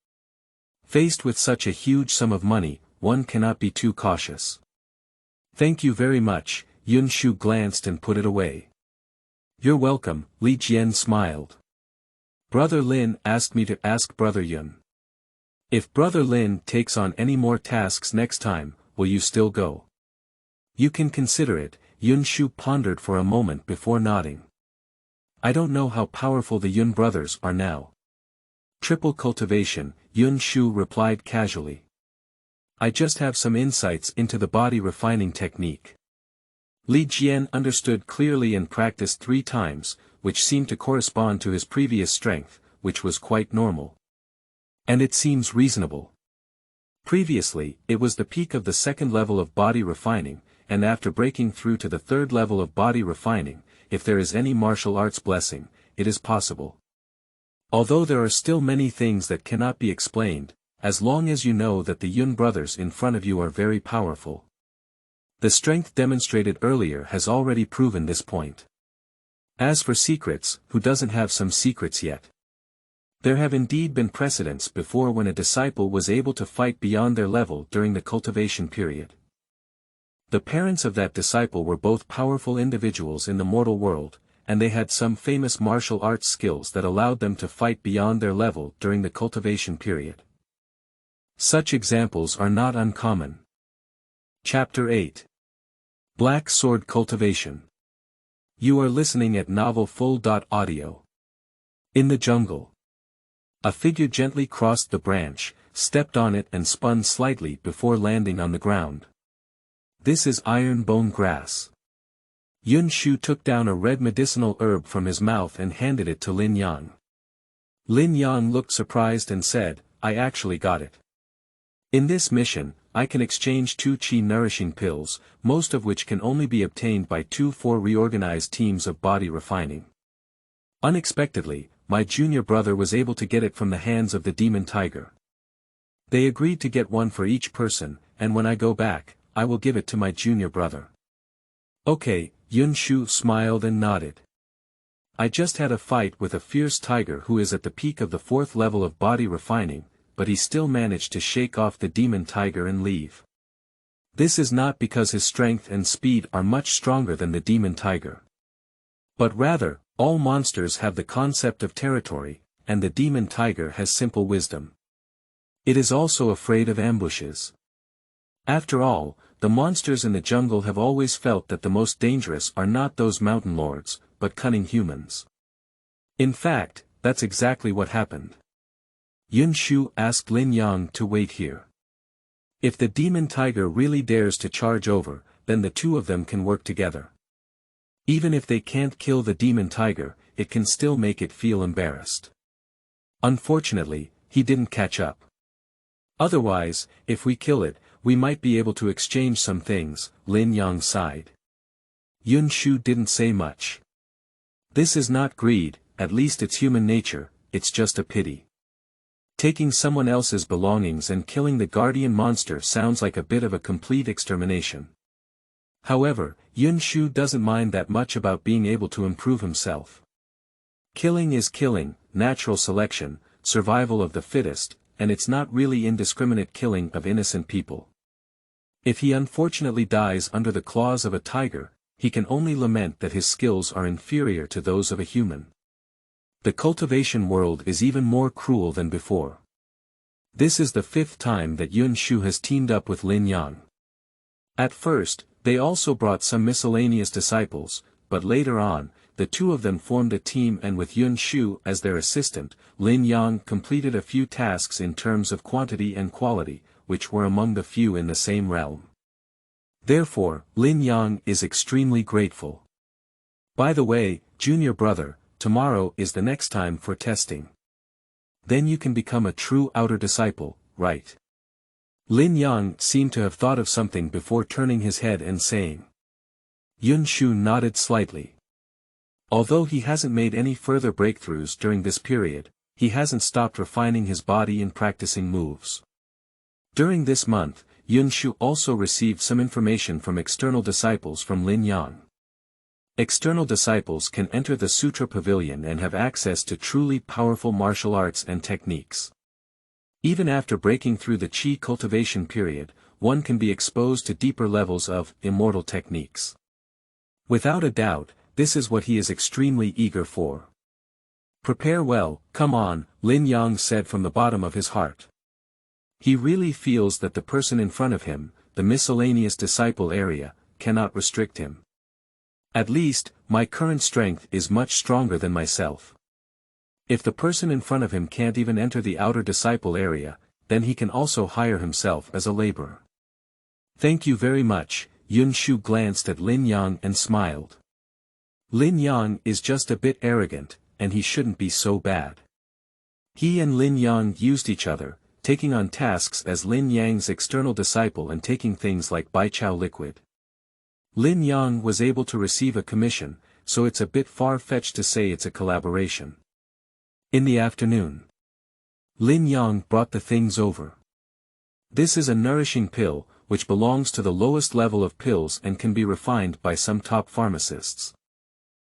Faced with such a huge sum of money, one cannot be too cautious. Thank you very much, Yun Shu glanced and put it away. You're welcome, Li Jian smiled. Brother Lin asked me to ask Brother Yun. If Brother Lin takes on any more tasks next time, will you still go? You can consider it, Yun Shu pondered for a moment before nodding. I don't know how powerful the Yun brothers are now. Triple cultivation, Yun Shu replied casually. I just have some insights into the body refining technique. Li Jian understood clearly and practiced 3 times, which seemed to correspond to his previous strength, which was quite normal. And it seems reasonable. Previously, it was the peak of the second level of body refining, and after breaking through to the third level of body refining, if there is any martial arts blessing, it is possible. Although there are still many things that cannot be explained, as long as you know that the Yun brothers in front of you are very powerful. The strength demonstrated earlier has already proven this point. As for secrets, who doesn't have some secrets yet? There have indeed been precedents before when a disciple was able to fight beyond their level during the cultivation period. The parents of that disciple were both powerful individuals in the mortal world, and they had some famous martial arts skills that allowed them to fight beyond their level during the cultivation period. Such examples are not uncommon. Chapter 8. Black Sword Cultivation. You are listening at Novel Full.audio. In the jungle. A figure gently crossed the branch, stepped on it and spun slightly before landing on the ground. This is iron bone grass. Yun Shu took down a red medicinal herb from his mouth and handed it to Lin Yang. Lin Yang looked surprised and said, I actually got it. In this mission, I can exchange 2 qi nourishing pills, most of which can only be obtained by 2-4 reorganized teams of body refining. Unexpectedly, my junior brother was able to get it from the hands of the demon tiger. They agreed to get one for each person, and when I go back, I will give it to my junior brother. Okay, Yun Shu smiled and nodded. I just had a fight with a fierce tiger who is at the peak of the 4th level of body refining, but he still managed to shake off the demon tiger and leave. This is not because his strength and speed are much stronger than the demon tiger. But rather, all monsters have the concept of territory, and the demon tiger has simple wisdom. It is also afraid of ambushes. After all, the monsters in the jungle have always felt that the most dangerous are not those mountain lords, but cunning humans. In fact, that's exactly what happened. Yun Shu asked Lin Yang to wait here. If the demon tiger really dares to charge over, then the two of them can work together. Even if they can't kill the demon tiger, it can still make it feel embarrassed. Unfortunately, he didn't catch up. Otherwise, if we kill it, we might be able to exchange some things, Lin Yang sighed. Yun Shu didn't say much. This is not greed, at least it's human nature, it's just a pity. Taking someone else's belongings and killing the guardian monster sounds like a bit of a complete extermination. However, Yun Shu doesn't mind that much about being able to improve himself. Killing is killing, natural selection, survival of the fittest, and it's not really indiscriminate killing of innocent people. If he unfortunately dies under the claws of a tiger, he can only lament that his skills are inferior to those of a human. The cultivation world is even more cruel than before. This is the 5th time that Yun Shu has teamed up with Lin Yang. At first, they also brought some miscellaneous disciples, but later on, the two of them formed a team and with Yun Shu as their assistant, Lin Yang completed a few tasks in terms of quantity and quality, which were among the few in the same realm. Therefore, Lin Yang is extremely grateful. By the way, junior brother, tomorrow is the next time for testing. Then you can become a true outer disciple, right? Lin Yang seemed to have thought of something before turning his head and saying. Yun Shu nodded slightly. Although he hasn't made any further breakthroughs during this period, he hasn't stopped refining his body and practicing moves. During this month, Yun Shu also received some information from external disciples from Lin Yang. External disciples can enter the Sutra Pavilion and have access to truly powerful martial arts and techniques. Even after breaking through the Qi cultivation period, one can be exposed to deeper levels of immortal techniques. Without a doubt, this is what he is extremely eager for. Prepare well, come on, Lin Yang said from the bottom of his heart. He really feels that the person in front of him, the miscellaneous disciple area, cannot restrict him. At least, my current strength is much stronger than myself. If the person in front of him can't even enter the outer disciple area, then he can also hire himself as a laborer. Thank you very much, Yun Shu glanced at Lin Yang and smiled. Lin Yang is just a bit arrogant, and he shouldn't be so bad. He and Lin Yang used each other, taking on tasks as Lin Yang's external disciple and taking things like Baichao liquid. Lin Yang was able to receive a commission, so it's a bit far-fetched to say it's a collaboration. In the afternoon, Lin Yang brought the things over. This is a nourishing pill, which belongs to the lowest level of pills and can be refined by some top pharmacists.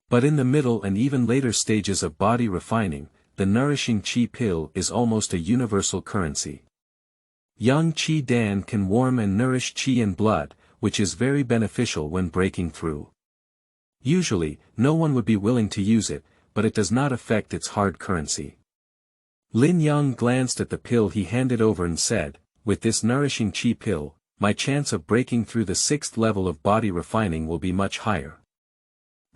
But in the middle and even later stages of body refining, the nourishing qi pill is almost a universal currency. Yang qi dan can warm and nourish qi and blood, which is very beneficial when breaking through. Usually, no one would be willing to use it, but it does not affect its hard currency. Lin Yang glanced at the pill he handed over and said, "With this nourishing qi pill, my chance of breaking through the 6th level of body refining will be much higher.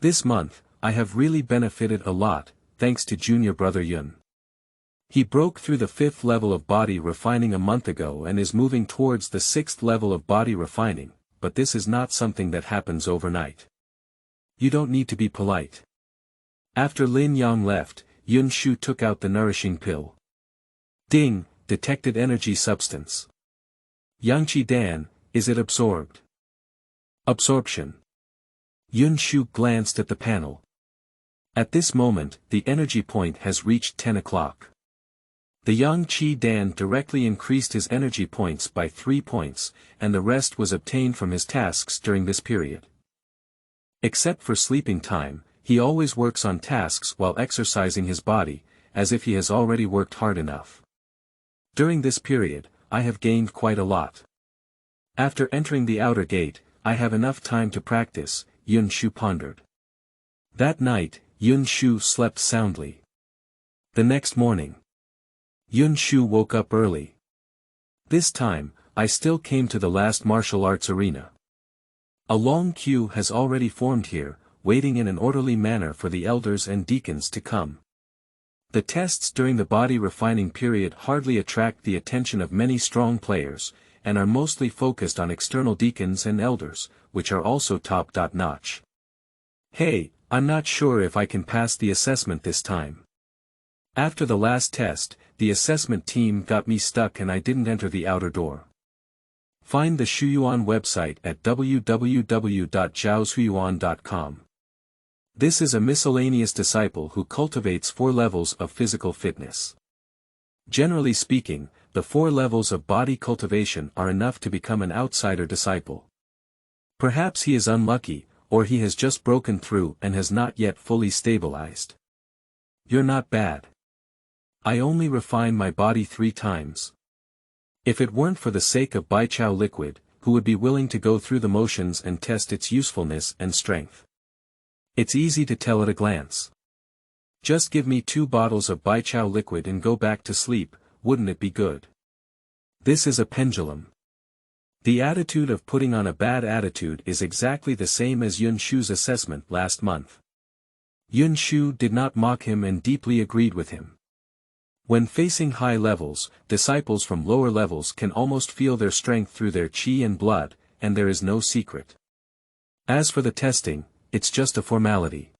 This month, I have really benefited a lot, thanks to junior brother Yun. He broke through the 5th level of body refining a month ago and is moving towards the 6th level of body refining, but this is not something that happens overnight. You don't need to be polite." After Lin Yang left, Yun Shu took out the nourishing pill. Ding, detected energy substance. Yangqi Dan, is it absorbed? Absorption. Yun Shu glanced at the panel. At this moment, the energy point has reached 10 o'clock. The Yangqi Dan directly increased his energy points by 3 points, and the rest was obtained from his tasks during this period. Except for sleeping time, he always works on tasks while exercising his body, as if he has already worked hard enough. During this period, I have gained quite a lot. After entering the outer gate, I have enough time to practice, Yun Shu pondered. That night, Yun Shu slept soundly. The next morning, Yun Shu woke up early. This time, I still came to the last martial arts arena. A long queue has already formed here, waiting in an orderly manner for the elders and deacons to come. The tests during the body refining period hardly attract the attention of many strong players, and are mostly focused on external deacons and elders, which are also top-notch. Hey, I'm not sure if I can pass the assessment this time. After the last test, the assessment team got me stuck and I didn't enter the outer door. Find the Shuyuan website at www.zhaoshuyuan.com. This is a miscellaneous disciple who cultivates 4 levels of physical fitness. Generally speaking, the 4 levels of body cultivation are enough to become an outsider disciple. Perhaps he is unlucky, or he has just broken through and has not yet fully stabilized. You're not bad. I only refine my body 3 times. If it weren't for the sake of Baichao liquid, who would be willing to go through the motions and test its usefulness and strength? It's easy to tell at a glance. Just give me 2 bottles of Baichao liquid and go back to sleep, wouldn't it be good? This is a pendulum. The attitude of putting on a bad attitude is exactly the same as Yun Shu's assessment last month. Yun Shu did not mock him and deeply agreed with him. When facing high levels, disciples from lower levels can almost feel their strength through their qi and blood, and there is no secret. As for the testing, it's just a formality.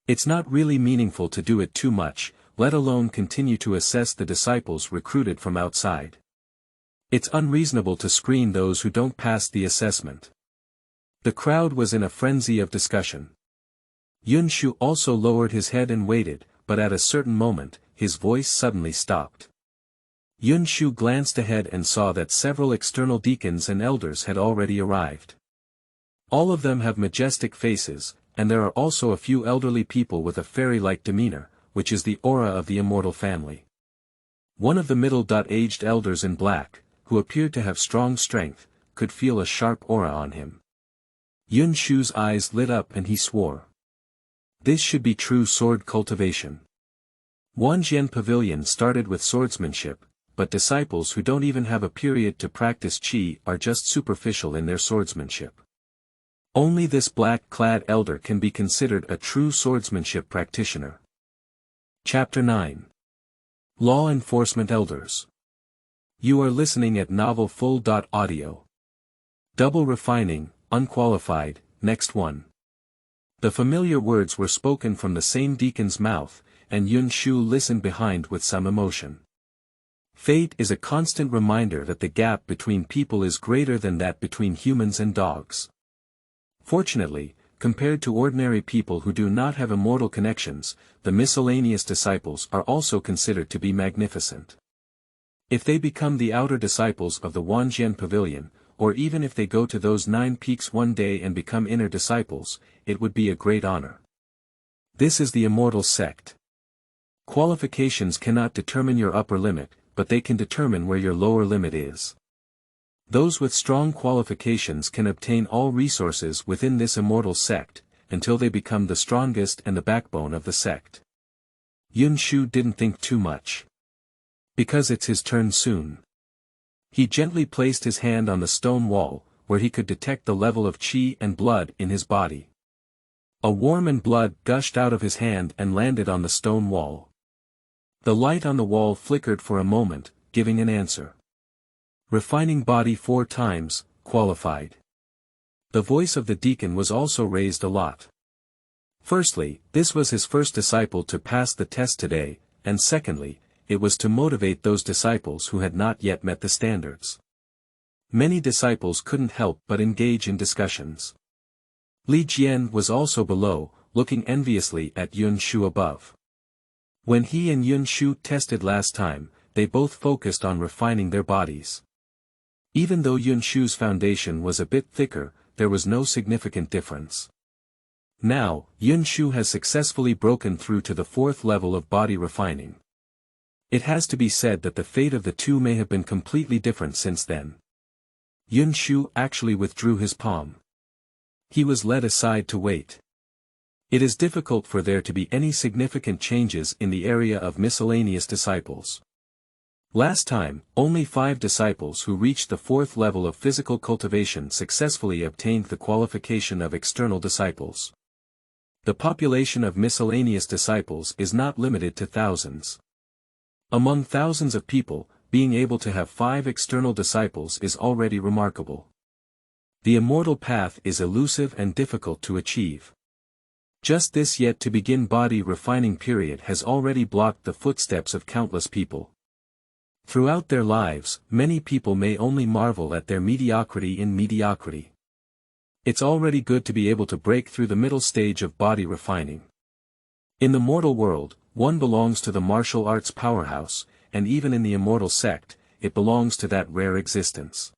It's not really meaningful to do it too much, let alone continue to assess the disciples recruited from outside. It's unreasonable to screen those who don't pass the assessment. The crowd was in a frenzy of discussion. Yun Shu also lowered his head and waited, but at a certain moment, his voice suddenly stopped. Yun Shu glanced ahead and saw that several external deacons and elders had already arrived. All of them have majestic faces, and there are also a few elderly people with a fairy-like demeanor, which is the aura of the immortal family. One of the middle-aged elders in black, who appeared to have strong strength, could feel a sharp aura on him. Yun Shu's eyes lit up and he swore. This should be true sword cultivation. Wanjian Pavilion started with swordsmanship, but disciples who don't even have a period to practice qi are just superficial in their swordsmanship. Only this black-clad elder can be considered a true swordsmanship practitioner. Chapter 9. Law Enforcement Elders. You are listening at Novel Full.audio. Double refining, unqualified, next one. The familiar words were spoken from the same deacon's mouth, and Yun Shu listened behind with some emotion. Fate is a constant reminder that the gap between people is greater than that between humans and dogs. Fortunately, compared to ordinary people who do not have immortal connections, the miscellaneous disciples are also considered to be magnificent. If they become the outer disciples of the Wanjian Pavilion, or even if they go to those 9 peaks one day and become inner disciples, it would be a great honor. This is the immortal sect. Qualifications cannot determine your upper limit, but they can determine where your lower limit is. Those with strong qualifications can obtain all resources within this immortal sect, until they become the strongest and the backbone of the sect. Yun Shu didn't think too much. Because it's his turn soon. He gently placed his hand on the stone wall, where he could detect the level of qi and blood in his body. A warm and blood gushed out of his hand and landed on the stone wall. The light on the wall flickered for a moment, giving an answer. Refining body 4 times, qualified. The voice of the deacon was also raised a lot. Firstly, this was his first disciple to pass the test today, and secondly, it was to motivate those disciples who had not yet met the standards. Many disciples couldn't help but engage in discussions. Li Jian was also below, looking enviously at Yun Shu above. When he and Yun Shu tested last time, they both focused on refining their bodies. Even though Yun Shu's foundation was a bit thicker, there was no significant difference. Now, Yun Shu has successfully broken through to the 4th level of body refining. It has to be said that the fate of the two may have been completely different since then. Yun Shu actually withdrew his palm. He was led aside to wait. It is difficult for there to be any significant changes in the area of miscellaneous disciples. Last time, only 5 disciples who reached the 4th level of physical cultivation successfully obtained the qualification of external disciples. The population of miscellaneous disciples is not limited to thousands. Among thousands of people, being able to have 5 external disciples is already remarkable. The immortal path is elusive and difficult to achieve. Just this yet to begin body refining period has already blocked the footsteps of countless people. Throughout their lives, many people may only marvel at their mediocrity in mediocrity. It's already good to be able to break through the middle stage of body refining. In the mortal world, one belongs to the martial arts powerhouse, and even in the immortal sect, it belongs to that rare existence.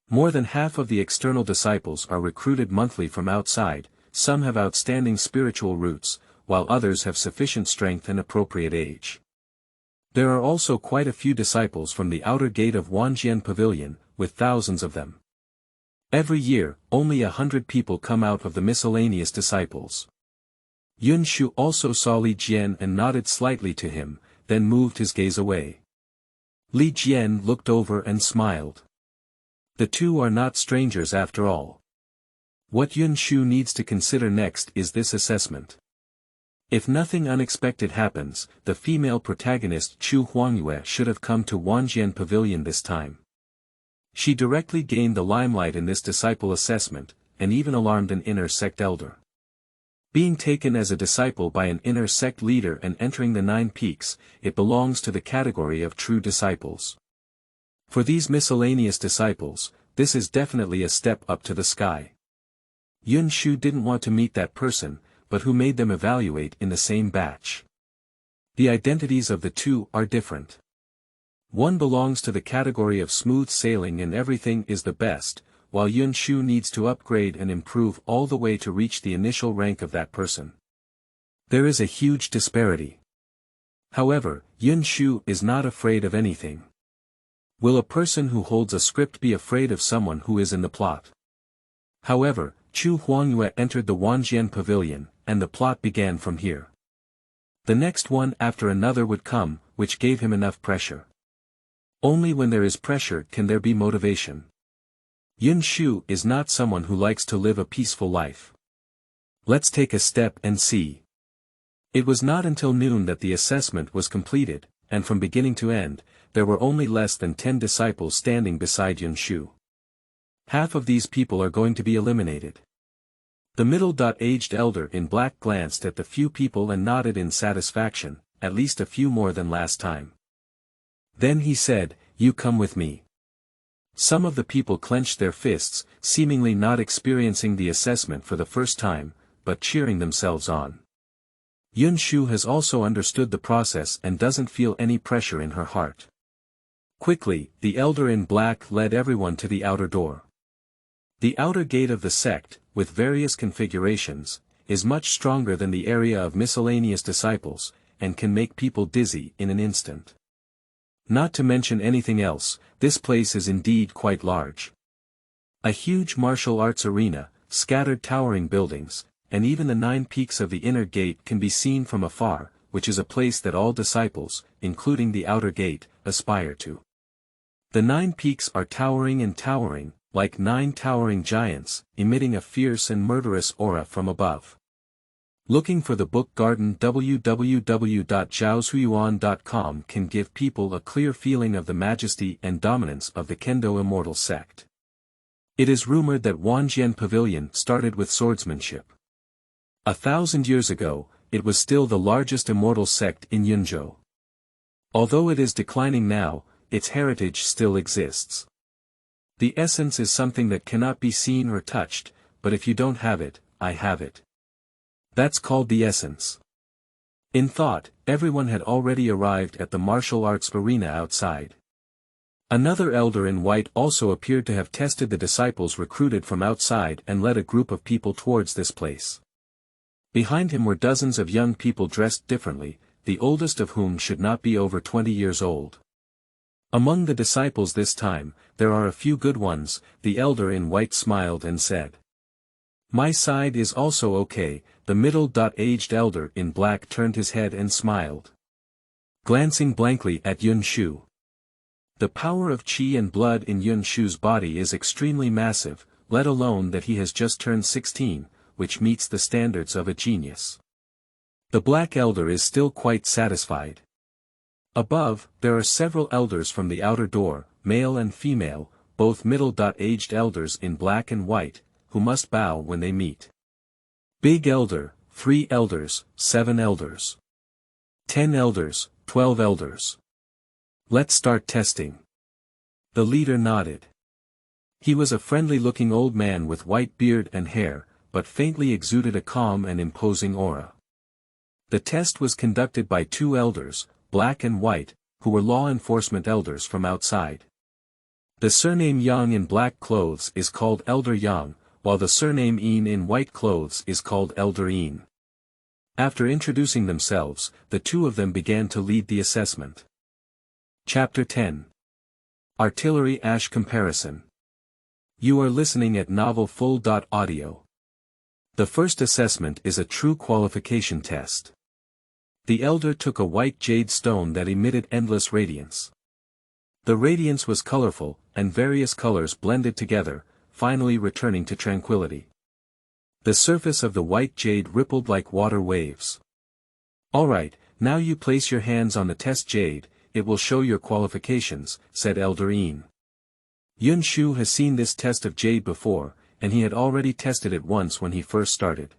More than half of the external disciples are recruited monthly from outside, some have outstanding spiritual roots, while others have sufficient strength and appropriate age. There are also quite a few disciples from the outer gate of Wanjian Pavilion, with thousands of them. Every year, only 100 people come out of the miscellaneous disciples. Yun Shu also saw Li Jian and nodded slightly to him, then moved his gaze away. Li Jian looked over and smiled. The two are not strangers after all. What Yun Shu needs to consider next is this assessment. If nothing unexpected happens, the female protagonist Shuangwen should have come to Wanjian Pavilion this time. She directly gained the limelight in this disciple assessment, and even alarmed an inner sect elder. Being taken as a disciple by an inner sect leader and entering the 9 peaks, it belongs to the category of true disciples. For these miscellaneous disciples, this is definitely a step up to the sky. Yun Shu didn't want to meet that person, but who made them evaluate in the same batch. The identities of the two are different. One belongs to the category of smooth sailing and everything is the best, while Yun Shu needs to upgrade and improve all the way to reach the initial rank of that person. There is a huge disparity. However, Yun Shu is not afraid of anything. Will a person who holds a script be afraid of someone who is in the plot? However, Shuangwen entered the Wanjian Pavilion, and the plot began from here. The next one after another would come, which gave him enough pressure. Only when there is pressure can there be motivation. Yun Shu is not someone who likes to live a peaceful life. Let's take a step and see. It was not until noon that the assessment was completed, and from beginning to end, there were only less than 10 disciples standing beside Yun Shu. Half of these people are going to be eliminated. The middle-aged elder in black glanced at the few people and nodded in satisfaction, at least a few more than last time. Then he said, "You come with me." Some of the people clenched their fists, seemingly not experiencing the assessment for the first time, but cheering themselves on. Yun Shu has also understood the process and doesn't feel any pressure in her heart. Quickly, the elder in black led everyone to the outer door. The outer gate of the sect, with various configurations, is much stronger than the area of miscellaneous disciples, and can make people dizzy in an instant. Not to mention anything else, this place is indeed quite large. A huge martial arts arena, scattered towering buildings, and even the 9 peaks of the inner gate can be seen from afar, which is a place that all disciples, including the outer gate, aspire to. The 9 peaks are towering and towering, like 9 towering giants, emitting a fierce and murderous aura from above. Looking for the book Garden www.zhaozuiyuan.com can give people a clear feeling of the majesty and dominance of the Kendo immortal sect. It is rumored that Wanjian Pavilion started with swordsmanship. 1,000 years ago, it was still the largest immortal sect in Yunzhou. Although it is declining now, its heritage still exists. The essence is something that cannot be seen or touched, but if you don't have it, I have it. That's called the essence. In thought, everyone had already arrived at the martial arts arena outside. Another elder in white also appeared to have tested the disciples recruited from outside and led a group of people towards this place. Behind him were dozens of young people dressed differently, the oldest of whom should not be over 20 years old. Among the disciples this time, there are a few good ones, the elder in white smiled and said. My side is also okay. The middle-aged elder in black turned his head and smiled. Glancing blankly at Yun Shu. The power of qi and blood in Yun Shu's body is extremely massive, let alone that he has just turned 16, which meets the standards of a genius. The black elder is still quite satisfied. Above, there are several elders from the outer door, male and female, both middle-aged elders in black and white, who must bow when they meet. Big elder, 3 elders, 7 elders. 10 elders, 12 elders. Let's start testing. The leader nodded. He was a friendly-looking old man with white beard and hair, but faintly exuded a calm and imposing aura. The test was conducted by 2 elders, black and white, who were law enforcement elders from outside. The surname Yang in black clothes is called Elder Yang, while the surname Yin in white clothes is called Elder Yin. After introducing themselves, the 2 of them began to lead the assessment. Chapter 10. Artillery Ash Comparison. You are listening at novelfull.audio. The first assessment is a true qualification test. The elder took a white jade stone that emitted endless radiance. The radiance was colorful, and various colors blended together, finally returning to tranquility. The surface of the white jade rippled like water waves. Alright, now you place your hands on the test jade, it will show your qualifications, said Elder Yin. Yun Shu has seen this test of jade before, and he had already tested it once when he first started.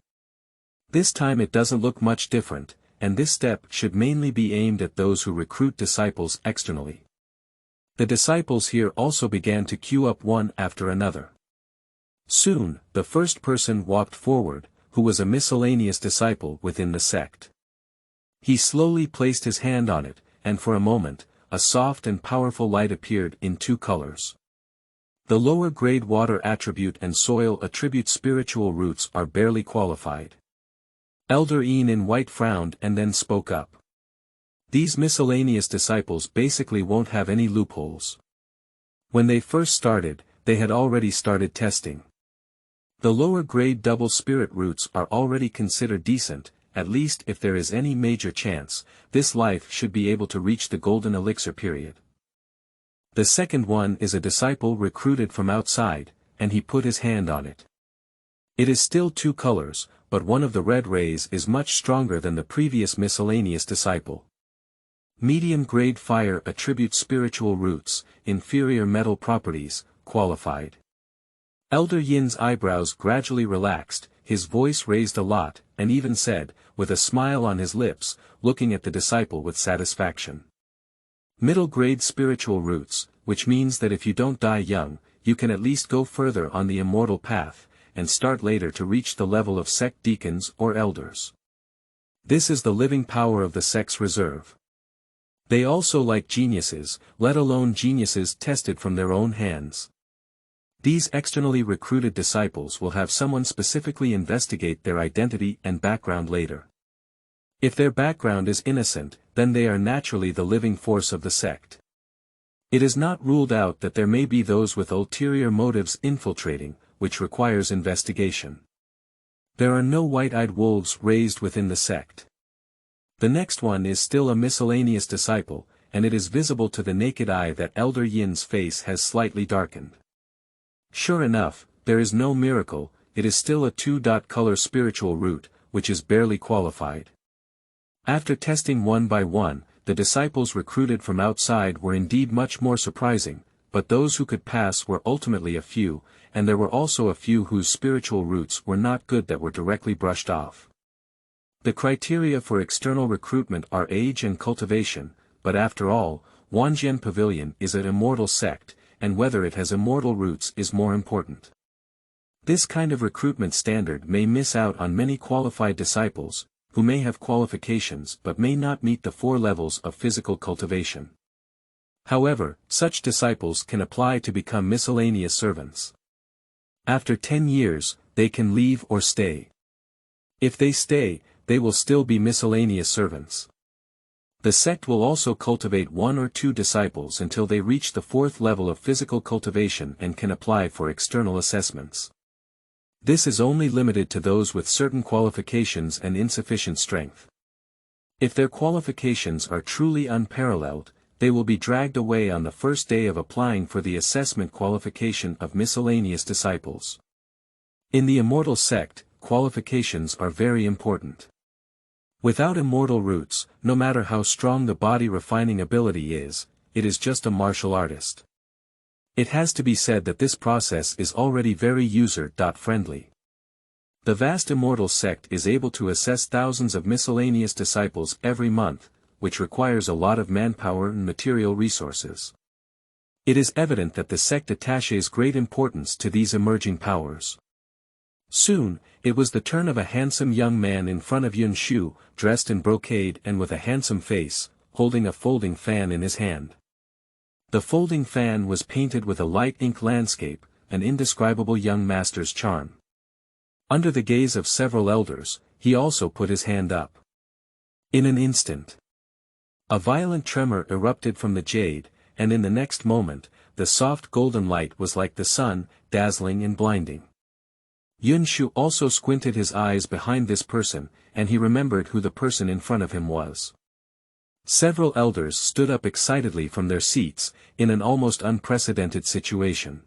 This time it doesn't look much different, and this step should mainly be aimed at those who recruit disciples externally. The disciples here also began to queue up one after another. Soon, the first person walked forward, who was a miscellaneous disciple within the sect. He slowly placed his hand on it, and for a moment, a soft and powerful light appeared in 2 colors. The lower grade water attribute and soil attribute spiritual roots are barely qualified. Elder Yin in white frowned and then spoke up. These miscellaneous disciples basically won't have any loopholes. When they first started, they had already started testing. The lower grade double spirit roots are already considered decent, at least if there is any major chance, this life should be able to reach the golden elixir period. The second one is a disciple recruited from outside, and he put his hand on it. It is still 2 colors, but one of the red rays is much stronger than the previous miscellaneous disciple. Medium-grade fire attribute spiritual roots, inferior metal properties, qualified. Elder Yin's eyebrows gradually relaxed, his voice raised a lot, and even said, with a smile on his lips, looking at the disciple with satisfaction. Middle grade spiritual roots, which means that if you don't die young, you can at least go further on the immortal path, and start later to reach the level of sect deacons or elders. This is the living power of the sect's reserve. They also like geniuses, let alone geniuses tested from their own hands. These externally recruited disciples will have someone specifically investigate their identity and background later. If their background is innocent, then they are naturally the living force of the sect. It is not ruled out that there may be those with ulterior motives infiltrating, which requires investigation. There are no white-eyed wolves raised within the sect. The next one is still a miscellaneous disciple, and it is visible to the naked eye that Elder Yin's face has slightly darkened. Sure enough, there is no miracle, it is still a 2-color spiritual root, which is barely qualified. After testing one by one, the disciples recruited from outside were indeed much more surprising, but those who could pass were ultimately a few, and there were also a few whose spiritual roots were not good that were directly brushed off. The criteria for external recruitment are age and cultivation, but after all, Wanjian Pavilion is an immortal sect, and whether it has immortal roots is more important. This kind of recruitment standard may miss out on many qualified disciples, who may have qualifications but may not meet the 4 levels of physical cultivation. However, such disciples can apply to become miscellaneous servants. After 10 years, they can leave or stay. If they stay, they will still be miscellaneous servants. The sect will also cultivate 1 or 2 disciples until they reach the 4th level of physical cultivation and can apply for external assessments. This is only limited to those with certain qualifications and insufficient strength. If their qualifications are truly unparalleled, they will be dragged away on the first day of applying for the assessment qualification of miscellaneous disciples. In the immortal sect, qualifications are very important. Without immortal roots, no matter how strong the body refining ability is, it is just a martial artist. It has to be said that this process is already very user-friendly. The vast immortal sect is able to assess thousands of miscellaneous disciples every month, which requires a lot of manpower and material resources. It is evident that the sect attaches great importance to these emerging powers. Soon, it was the turn of a handsome young man in front of Yun Shu, dressed in brocade and with a handsome face, holding a folding fan in his hand. The folding fan was painted with a light ink landscape, an indescribable young master's charm. Under the gaze of several elders, he also put his hand up. In an instant, a violent tremor erupted from the jade, and in the next moment, the soft golden light was like the sun, dazzling and blinding. Yun Shu also squinted his eyes behind this person, and he remembered who the person in front of him was. Several elders stood up excitedly from their seats, in an almost unprecedented situation.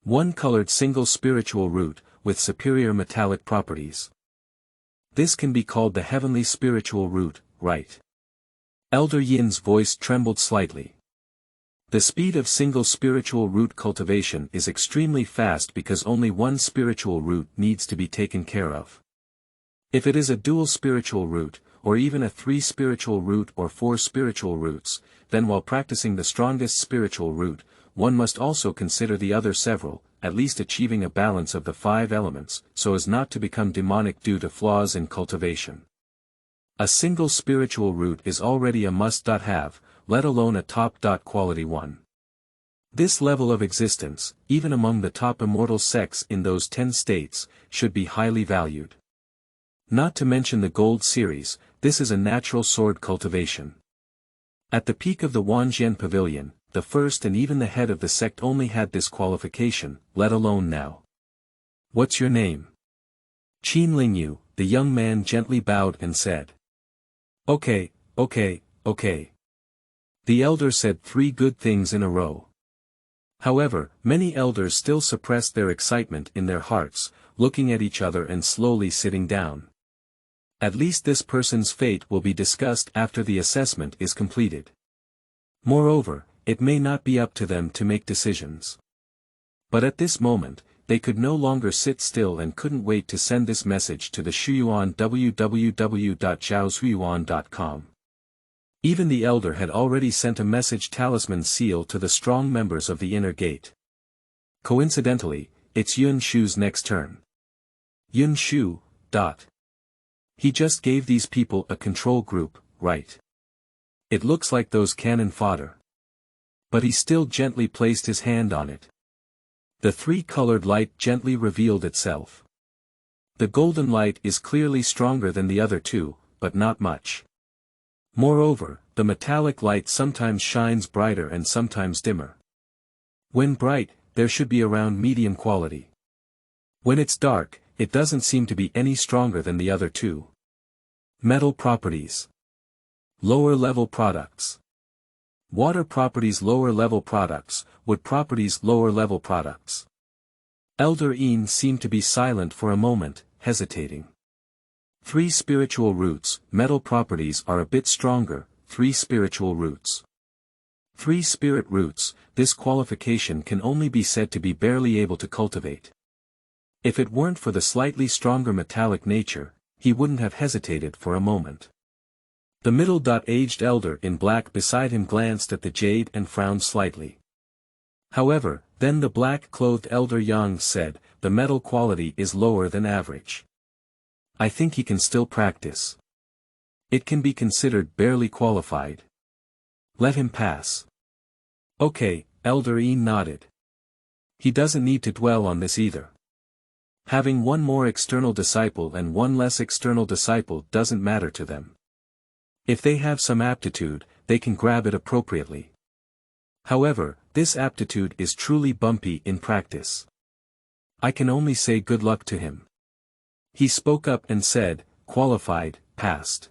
1-colored single spiritual root, with superior metallic properties. This can be called the heavenly spiritual root, right? Elder Yin's voice trembled slightly. The speed of single spiritual root cultivation is extremely fast because only 1 spiritual root needs to be taken care of. If it is a dual spiritual root, or even a 3 spiritual root or 4 spiritual roots, then while practicing the strongest spiritual root, one must also consider the other several, at least achieving a balance of the 5 elements, so as not to become demonic due to flaws in cultivation. A single spiritual root is already a must-have, let alone a top-quality one. This level of existence, even among the top immortal sects in those 10 states, should be highly valued. Not to mention the gold series, this is a natural sword cultivation. At the peak of the Wanjian Pavilion, the first and even the head of the sect only had this qualification, let alone now. What's your name? Qinglin, the young man gently bowed and said. Okay. The elder said 3 good things in a row. However, many elders still suppressed their excitement in their hearts, looking at each other and slowly sitting down. At least this person's fate will be discussed after the assessment is completed. Moreover, it may not be up to them to make decisions. But at this moment, they could no longer sit still and couldn't wait to send this message to the Shuyuan www.zhaoshuyuan.com. Even the elder had already sent a message talisman seal to the strong members of the inner gate. Coincidentally, it's Yun Shu's next turn. Yun Shu. He just gave these people a control group, right? It looks like those cannon fodder. But he still gently placed his hand on it. The three-colored light gently revealed itself. The golden light is clearly stronger than the other two, but not much. Moreover, the metallic light sometimes shines brighter and sometimes dimmer. When bright, there should be around medium quality. When it's dark, it doesn't seem to be any stronger than the other two. Metal properties. Lower level products. Water properties lower level products, wood properties lower level products. Elder Een seemed to be silent for a moment, hesitating. 3 spiritual roots, metal properties are a bit stronger, 3 spiritual roots. 3 spirit roots, this qualification can only be said to be barely able to cultivate. If it weren't for the slightly stronger metallic nature, he wouldn't have hesitated for a moment. The middle-aged elder in black beside him glanced at the jade and frowned slightly. However, then the black-clothed elder Yang said, the metal quality is lower than average. I think he can still practice. It can be considered barely qualified. Let him pass. Okay, Elder Een nodded. He doesn't need to dwell on this either. Having one more external disciple and one less external disciple doesn't matter to them. If they have some aptitude, they can grab it appropriately. However, this aptitude is truly bumpy in practice. I can only say good luck to him. He spoke up and said, qualified, passed.